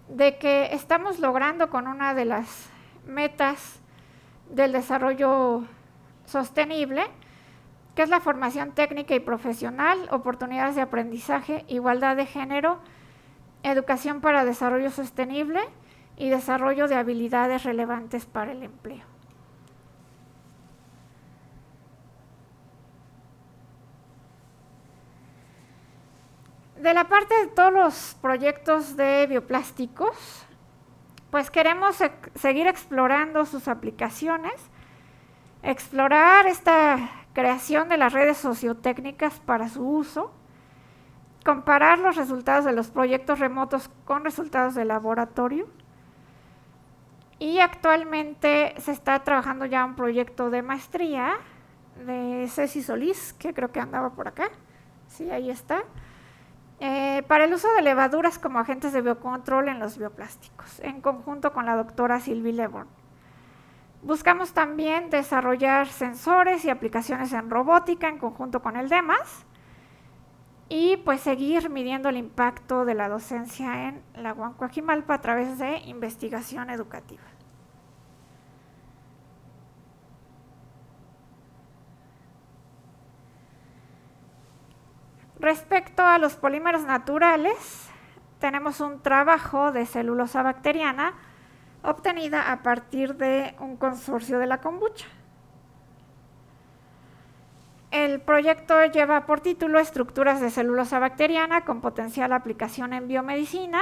de que estamos logrando con una de las metas del desarrollo sostenible, que es la formación técnica y profesional, oportunidades de aprendizaje, igualdad de género, educación para desarrollo sostenible y desarrollo de habilidades relevantes para el empleo. De la parte de todos los proyectos de bioplásticos, pues queremos seguir explorando sus aplicaciones, explorar esta creación de las redes sociotécnicas para su uso, comparar los resultados de los proyectos remotos con resultados de laboratorio, y actualmente se está trabajando ya un proyecto de maestría de Ceci Solís, que creo que andaba por acá, sí, ahí está, para el uso de levaduras como agentes de biocontrol en los bioplásticos, en conjunto con la doctora Sylvie Leborn. Buscamos también desarrollar sensores y aplicaciones en robótica en conjunto con el DEMAS, y pues seguir midiendo el impacto de la docencia en la UAM Coajimalpa a través de investigación educativa. Respecto a los polímeros naturales, tenemos un trabajo de celulosa bacteriana obtenida a partir de un consorcio de la kombucha. El proyecto lleva por título Estructuras de celulosa bacteriana con potencial aplicación en biomedicina,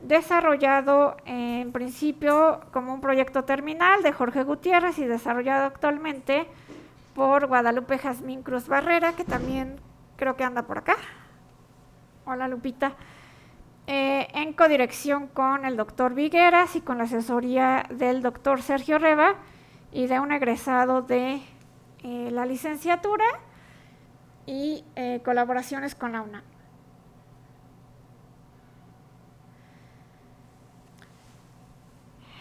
desarrollado en principio como un proyecto terminal de Jorge Gutiérrez y desarrollado actualmente por Guadalupe Jazmín Cruz Barrera, que también creo que anda por acá. Hola, Lupita. En codirección con el doctor Vigueras y con la asesoría del doctor Sergio Reba y de un egresado de la licenciatura y colaboraciones con la UNAM.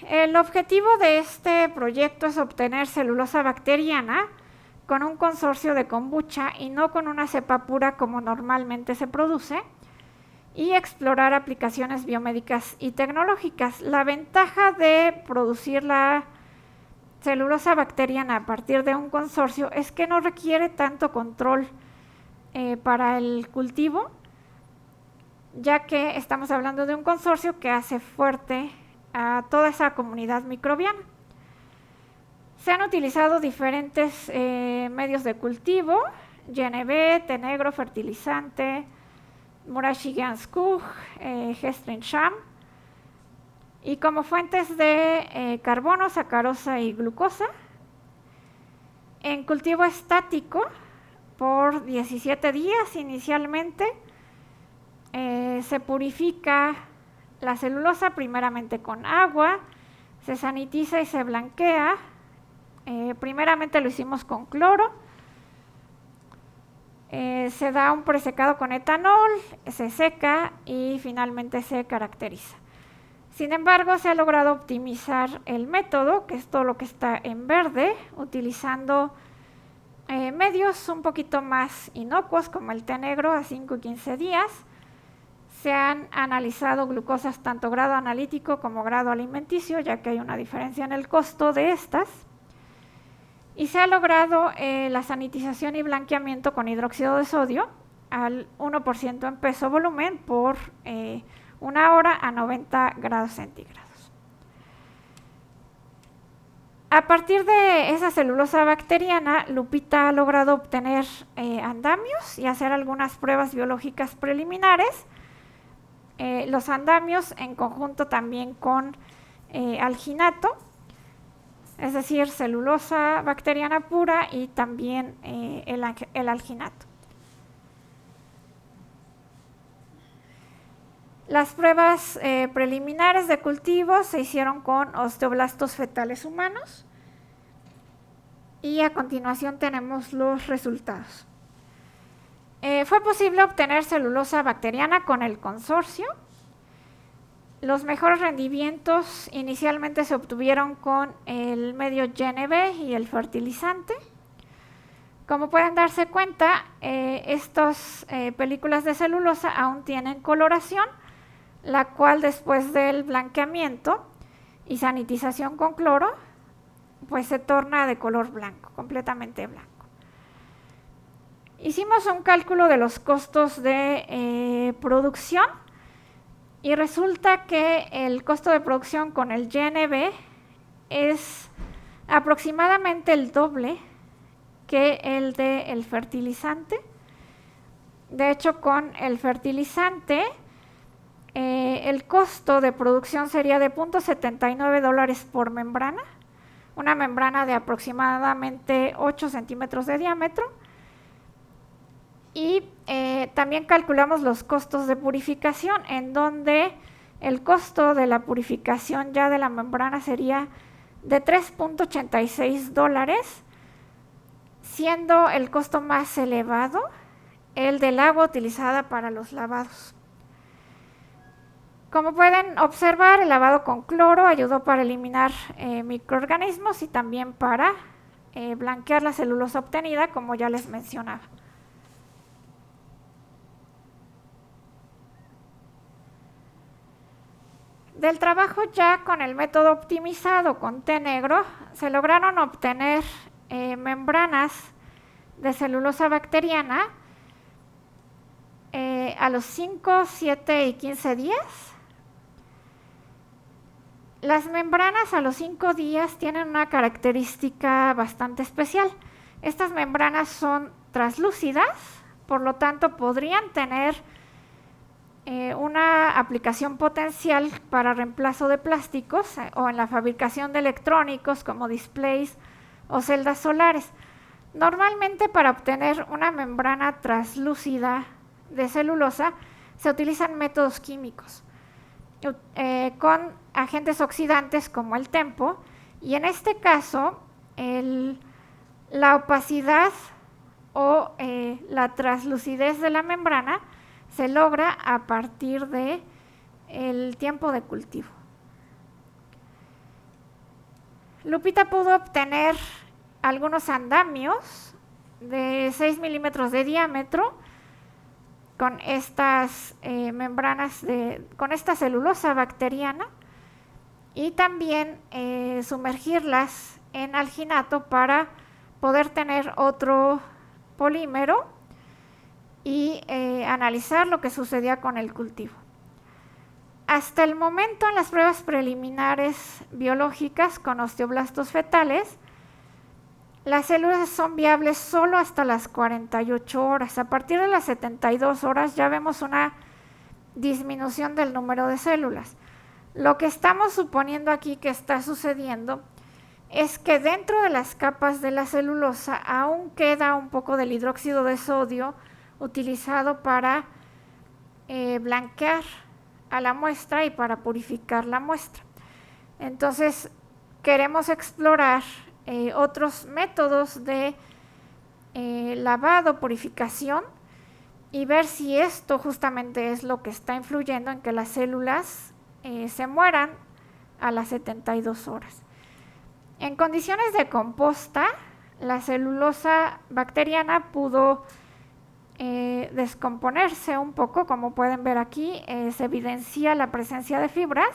El objetivo de este proyecto es obtener celulosa bacteriana con un consorcio de kombucha y no con una cepa pura como normalmente se produce, y explorar aplicaciones biomédicas y tecnológicas. La ventaja de producir la celulosa bacteriana a partir de un consorcio es que no requiere tanto control para el cultivo, ya que estamos hablando de un consorcio que hace fuerte a toda esa comunidad microbiana. Se han utilizado diferentes medios de cultivo: GNB, té negro, fertilizante, Murashige-Anskug, Gestrin-Sham, y como fuentes de carbono, sacarosa y glucosa. En cultivo estático por 17 días inicialmente se purifica la celulosa primeramente con agua, se sanitiza y se blanquea. Primeramente lo hicimos con cloro, se da un presecado con etanol, se seca y finalmente se caracteriza. Sin embargo, se ha logrado optimizar el método, que es todo lo que está en verde, utilizando medios un poquito más inocuos como el té negro a 5 y 15 días. Se han analizado glucosas tanto grado analítico como grado alimenticio, ya que hay una diferencia en el costo de estas. Y se ha logrado la sanitización y blanqueamiento con hidróxido de sodio al 1% en peso-volumen por 1 hora a 90 grados centígrados. A partir de esa celulosa bacteriana, Lupita ha logrado obtener andamios y hacer algunas pruebas biológicas preliminares. Los andamios en conjunto también con alginato, es decir, celulosa bacteriana pura y también el alginato. Las pruebas preliminares de cultivo se hicieron con osteoblastos fetales humanos y a continuación tenemos los resultados. Fue posible obtener celulosa bacteriana con el consorcio. Los mejores rendimientos inicialmente se obtuvieron con el medio GNB y el fertilizante. Como pueden darse cuenta, estas películas de celulosa aún tienen coloración, la cual después del blanqueamiento y sanitización con cloro, pues se torna de color blanco, completamente blanco. Hicimos un cálculo de los costos de producción y resulta que el costo de producción con el GNB es aproximadamente el doble que el del fertilizante. De hecho, con el fertilizante el costo de producción sería de $0.79 por membrana, una membrana de aproximadamente 8 centímetros de diámetro. Y también calculamos los costos de purificación, en donde el costo de la purificación ya de la membrana sería de $3.86, siendo el costo más elevado el del agua utilizada para los lavados. Como pueden observar, el lavado con cloro ayudó para eliminar microorganismos y también para blanquear la celulosa obtenida, como ya les mencionaba. Del trabajo ya con el método optimizado con té negro, se lograron obtener membranas de celulosa bacteriana a los 5, 7 y 15 días. Las membranas a los 5 días tienen una característica bastante especial. Estas membranas son translúcidas, por lo tanto podrían tener una aplicación potencial para reemplazo de plásticos o en la fabricación de electrónicos como displays o celdas solares. Normalmente para obtener una membrana translúcida de celulosa se utilizan métodos químicos con agentes oxidantes como el tempo, y en este caso la opacidad o la translucidez de la membrana se logra a partir de el tiempo de cultivo. Lupita pudo obtener algunos andamios de 6 milímetros de diámetro con estas membranas, con esta celulosa bacteriana, y también sumergirlas en alginato para poder tener otro polímero y analizar lo que sucedía con el cultivo. Hasta el momento, en las pruebas preliminares biológicas con osteoblastos fetales, las células son viables solo hasta las 48 horas. A partir de las 72 horas ya vemos una disminución del número de células. Lo que estamos suponiendo aquí que está sucediendo es que dentro de las capas de la celulosa aún queda un poco del hidróxido de sodio utilizado para blanquear a la muestra y para purificar la muestra. Entonces queremos explorar otros métodos de lavado, purificación, y ver si esto justamente es lo que está influyendo en que las células se mueran a las 72 horas. En condiciones de composta, la celulosa bacteriana pudo descomponerse un poco, como pueden ver aquí, se evidencia la presencia de fibras,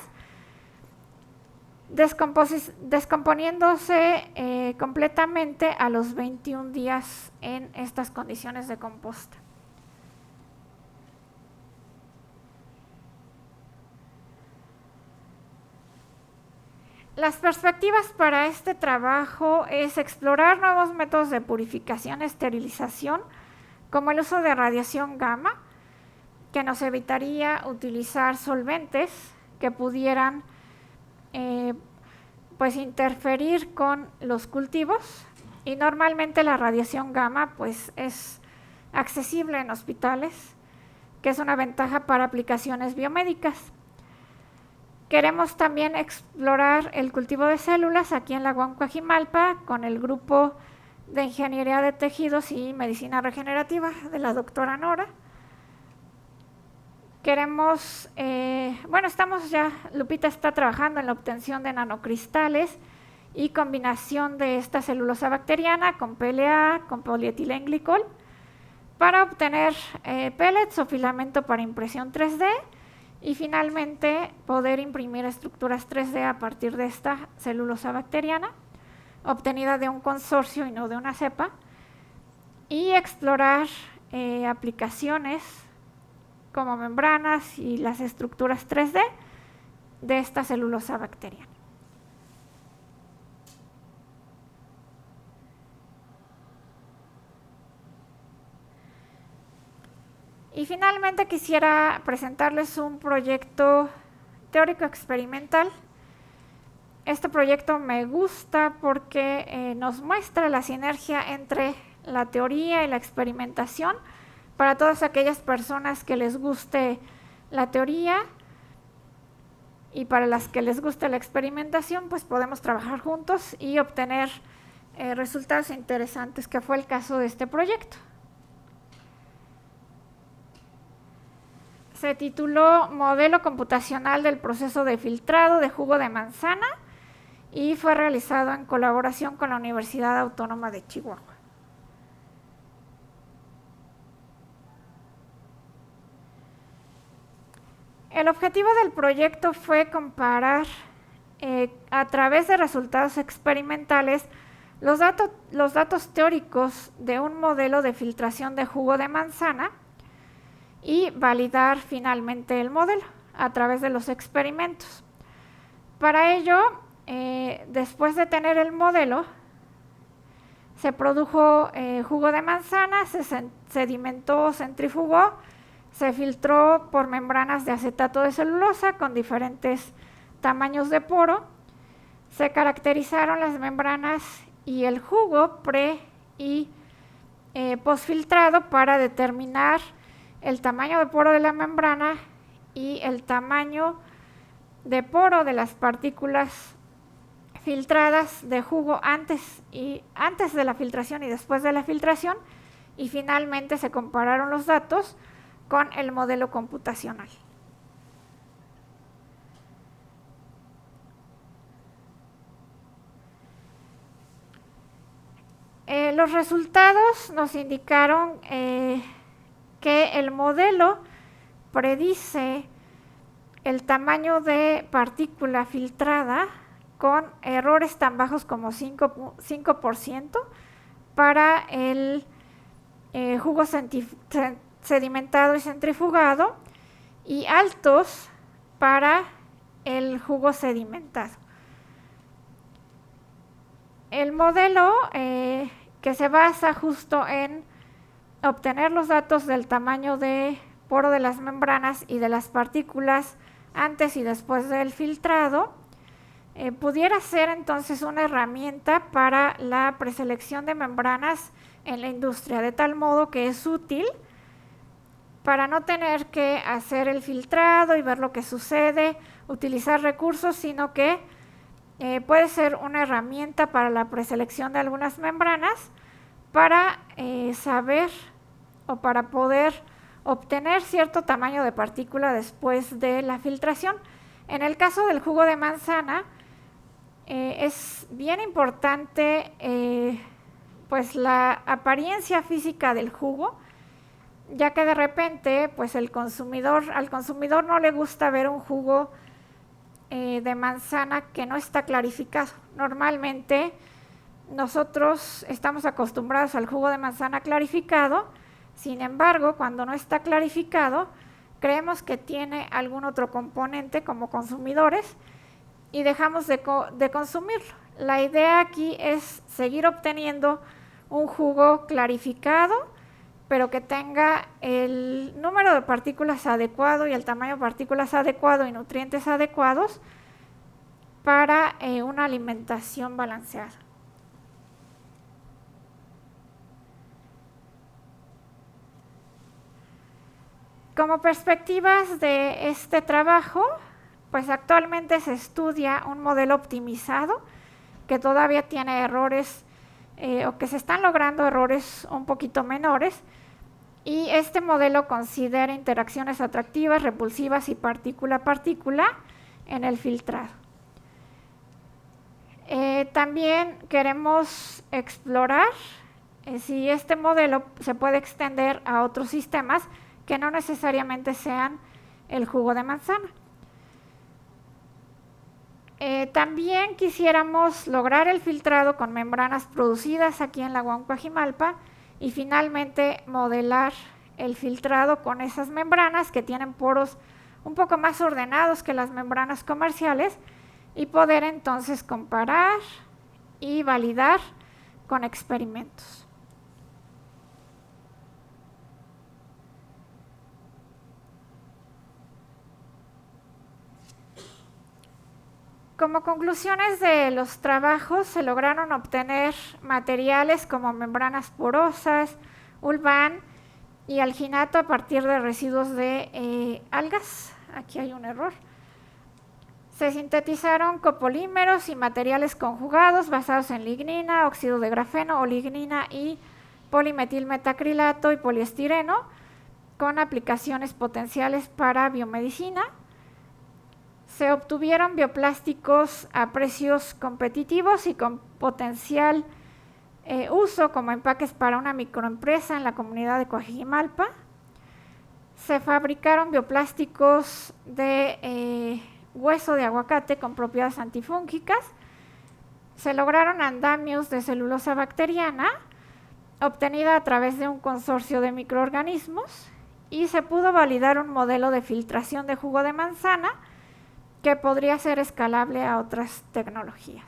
descomponiéndose completamente a los 21 días en estas condiciones de composta. Las perspectivas para este trabajo es explorar nuevos métodos de purificación y esterilización, como el uso de radiación gamma, que nos evitaría utilizar solventes que pudieran pues interferir con los cultivos, y normalmente la radiación gamma pues es accesible en hospitales, que es una ventaja para aplicaciones biomédicas. Queremos también explorar el cultivo de células aquí en la UAM Coajimalpa con el grupo de Ingeniería de Tejidos y Medicina Regenerativa de la doctora Nora. Queremos, Lupita está trabajando en la obtención de nanocristales y combinación de esta celulosa bacteriana con PLA, con polietilenglicol, para obtener pellets o filamento para impresión 3D, y finalmente poder imprimir estructuras 3D a partir de esta celulosa bacteriana, obtenida de un consorcio y no de una cepa, y explorar aplicaciones como membranas y las estructuras 3D de esta celulosa bacteriana. Y finalmente quisiera presentarles un proyecto teórico experimental. Este proyecto me gusta porque nos muestra la sinergia entre la teoría y la experimentación. Para todas aquellas personas que les guste la teoría y para las que les guste la experimentación, pues podemos trabajar juntos y obtener resultados interesantes, que fue el caso de este proyecto. Se tituló Modelo computacional del proceso de filtrado de jugo de manzana y fue realizado en colaboración con la Universidad Autónoma de Chihuahua. El objetivo del proyecto fue comparar a través de resultados experimentales los datos teóricos de un modelo de filtración de jugo de manzana y validar finalmente el modelo a través de los experimentos. Para ello, después de tener el modelo, se produjo jugo de manzana, se sedimentó, centrifugó, se filtró por membranas de acetato de celulosa con diferentes tamaños de poro, se caracterizaron las membranas y el jugo pre y postfiltrado para determinar el tamaño de poro de la membrana y el tamaño de poro de las partículas filtradas de jugo antes de la filtración y después de la filtración, y finalmente se compararon los datos con el modelo computacional. Los resultados nos indicaron que el modelo predice el tamaño de partícula filtrada con errores tan bajos como 5% para el jugo sedimentado y centrifugado, y altos para el jugo sedimentado. El modelo que se basa justo en obtener los datos del tamaño de poro de las membranas y de las partículas antes y después del filtrado, pudiera ser entonces una herramienta para la preselección de membranas en la industria, de tal modo que es útil para no tener que hacer el filtrado y ver lo que sucede, utilizar recursos, sino que puede ser una herramienta para la preselección de algunas membranas para saber o para poder obtener cierto tamaño de partícula después de la filtración. En el caso del jugo de manzana, es bien importante pues la apariencia física del jugo, ya que de repente pues al consumidor no le gusta ver un jugo de manzana que no está clarificado. Normalmente nosotros estamos acostumbrados al jugo de manzana clarificado, sin embargo, cuando no está clarificado, creemos que tiene algún otro componente como consumidores y dejamos de consumirlo. La idea aquí es seguir obteniendo un jugo clarificado, pero que tenga el número de partículas adecuado y el tamaño de partículas adecuado y nutrientes adecuados para una alimentación balanceada. Como perspectivas de este trabajo, pues actualmente se estudia un modelo optimizado que todavía tiene errores o que se están logrando errores un poquito menores, y este modelo considera interacciones atractivas, repulsivas y partícula a partícula en el filtrado. También queremos explorar si este modelo se puede extender a otros sistemas que no necesariamente sean el jugo de manzana. También quisiéramos lograr el filtrado con membranas producidas aquí en la UAM Coajimalpa y finalmente modelar el filtrado con esas membranas que tienen poros un poco más ordenados que las membranas comerciales y poder entonces comparar y validar con experimentos. Como conclusiones de los trabajos, se lograron obtener materiales como membranas porosas, Ulban y alginato a partir de residuos de algas. Aquí hay un error. Se sintetizaron copolímeros y materiales conjugados basados en lignina, óxido de grafeno o lignina y polimetilmetacrilato y poliestireno, con aplicaciones potenciales para biomedicina. Se obtuvieron bioplásticos a precios competitivos y con potencial uso como empaques para una microempresa en la comunidad de Coajimalpa. se fabricaron bioplásticos de hueso de aguacate con propiedades antifúngicas, se lograron andamios de celulosa bacteriana obtenida a través de un consorcio de microorganismos y se pudo validar un modelo de filtración de jugo de manzana que podría ser escalable a otras tecnologías.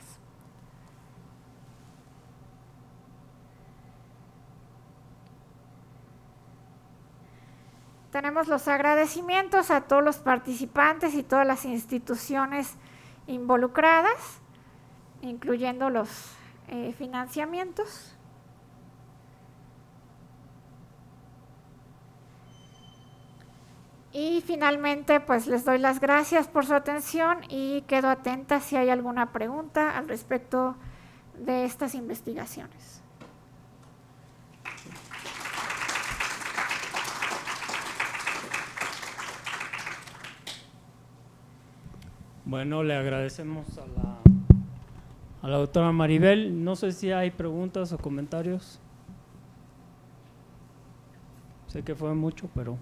Tenemos los agradecimientos a todos los participantes y todas las instituciones involucradas, incluyendo los financiamientos. Y finalmente, pues les doy las gracias por su atención y quedo atenta si hay alguna pregunta al respecto de estas investigaciones. Bueno, le agradecemos a la doctora Maribel. No sé si hay preguntas o comentarios. Sé que fue mucho, pero…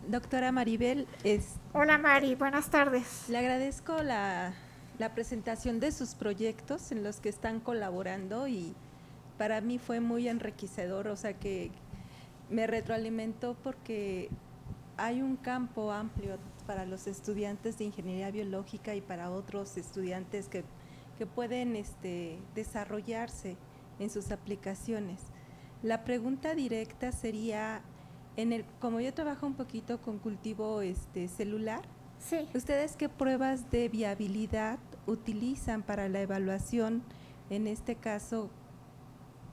Doctora Maribel, Hola Mari, buenas tardes. le agradezco la presentación de sus proyectos en los que están colaborando y para mí fue muy enriquecedor, o sea que me retroalimentó porque hay un campo amplio para los estudiantes de ingeniería biológica y para otros estudiantes que pueden desarrollarse en sus aplicaciones. La pregunta directa sería… como yo trabajo un poquito con cultivo celular, sí. ¿Ustedes qué pruebas de viabilidad utilizan para la evaluación, en este caso,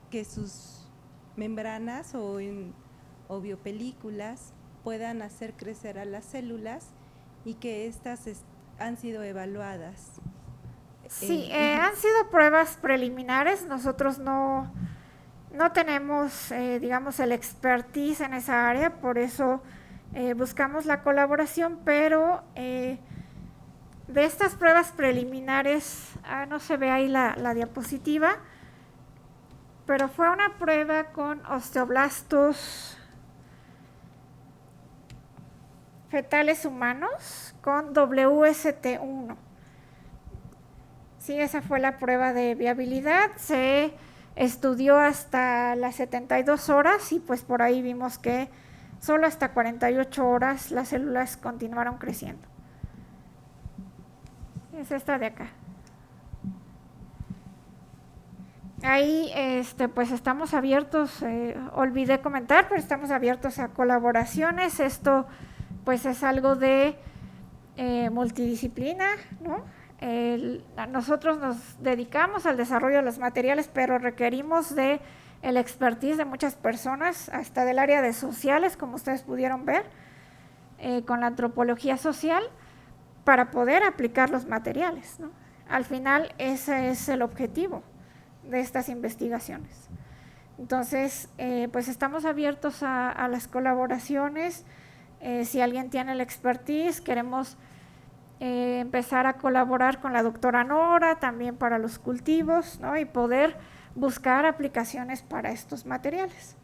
que sus membranas o biopelículas puedan hacer crecer a las células y que éstas han sido evaluadas? Sí, han sido pruebas preliminares. Nosotros no tenemos, digamos, el expertise en esa área, por eso buscamos la colaboración, pero de estas pruebas preliminares, no se ve ahí la diapositiva, pero fue una prueba con osteoblastos fetales humanos con WST1. Sí, esa fue la prueba de viabilidad. Se estudió hasta las 72 horas y pues por ahí vimos que solo hasta 48 horas las células continuaron creciendo. Es esta de acá. Ahí pues estamos abiertos, olvidé comentar, pero estamos abiertos a colaboraciones. Esto pues es algo de multidisciplina, ¿no? Nosotros nos dedicamos al desarrollo de los materiales, pero requerimos de el expertise de muchas personas, hasta del área de sociales, como ustedes pudieron ver, con la antropología social, para poder aplicar los materiales, ¿no? Al final ese es el objetivo de estas investigaciones. Entonces, pues estamos abiertos a las colaboraciones. Si alguien tiene el expertise, queremos empezar a colaborar con la doctora Nora también para los cultivos, ¿no? Y poder buscar aplicaciones para estos materiales.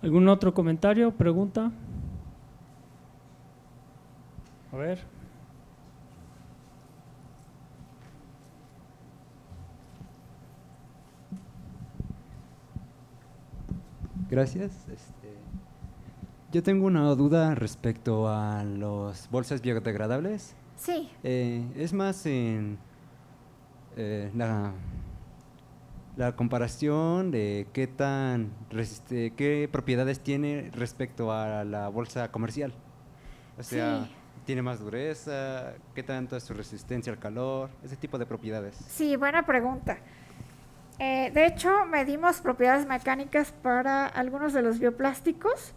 ¿Algún otro comentario, pregunta? A ver. Gracias. Yo tengo una duda respecto a las bolsas biodegradables. Sí. Es más en la comparación de qué propiedades tiene respecto a la bolsa comercial. O sea, sí. ¿Tiene más dureza? ¿Qué tanto es su resistencia al calor? Ese tipo de propiedades. Sí, buena pregunta. De hecho, medimos propiedades mecánicas para algunos de los bioplásticos.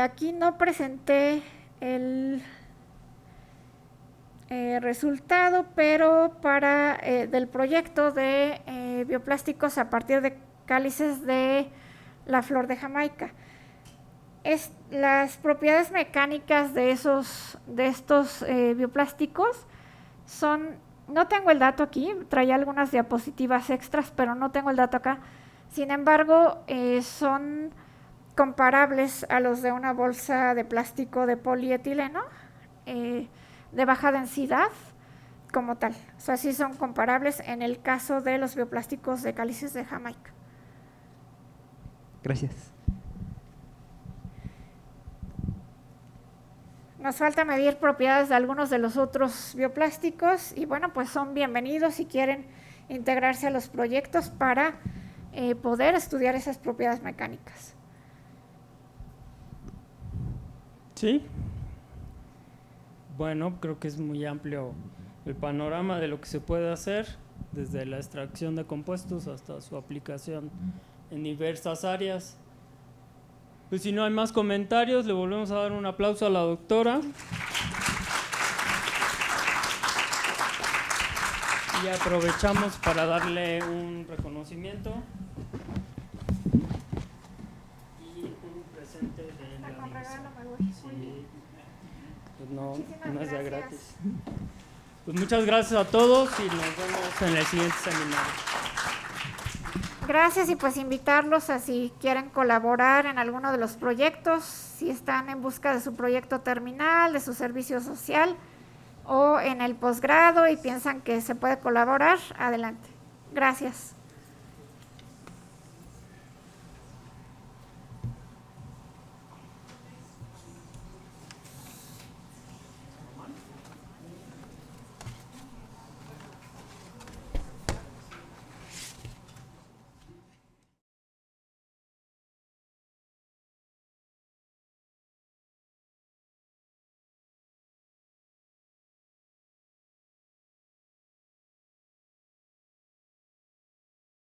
Aquí no presenté el resultado, pero para del proyecto de bioplásticos a partir de cálices de la flor de Jamaica. Las propiedades mecánicas de estos bioplásticos son no tengo el dato aquí, traía algunas diapositivas extras, pero no tengo el dato acá. Sin embargo, son comparables a los de una bolsa de plástico de polietileno de baja densidad como tal. O sea, sí son comparables en el caso de los bioplásticos de cálices de Jamaica. Gracias. Nos falta medir propiedades de algunos de los otros bioplásticos y bueno, pues son bienvenidos si quieren integrarse a los proyectos para poder estudiar esas propiedades mecánicas. Sí. Bueno, creo que es muy amplio el panorama de lo que se puede hacer, desde la extracción de compuestos hasta su aplicación en diversas áreas. Pues si no hay más comentarios, le volvemos a dar un aplauso a la doctora. Y aprovechamos para darle un reconocimiento y un presente de la Con regalo división. me voy. Sí, pues no Muchísimas es de gracias. gratis. Pues muchas gracias a todos y nos vemos en el siguiente seminario. Gracias y pues invitarlos a si quieren colaborar en alguno de los proyectos, si están en busca de su proyecto terminal, de su servicio social o en el posgrado y piensan que se puede colaborar, adelante. Gracias.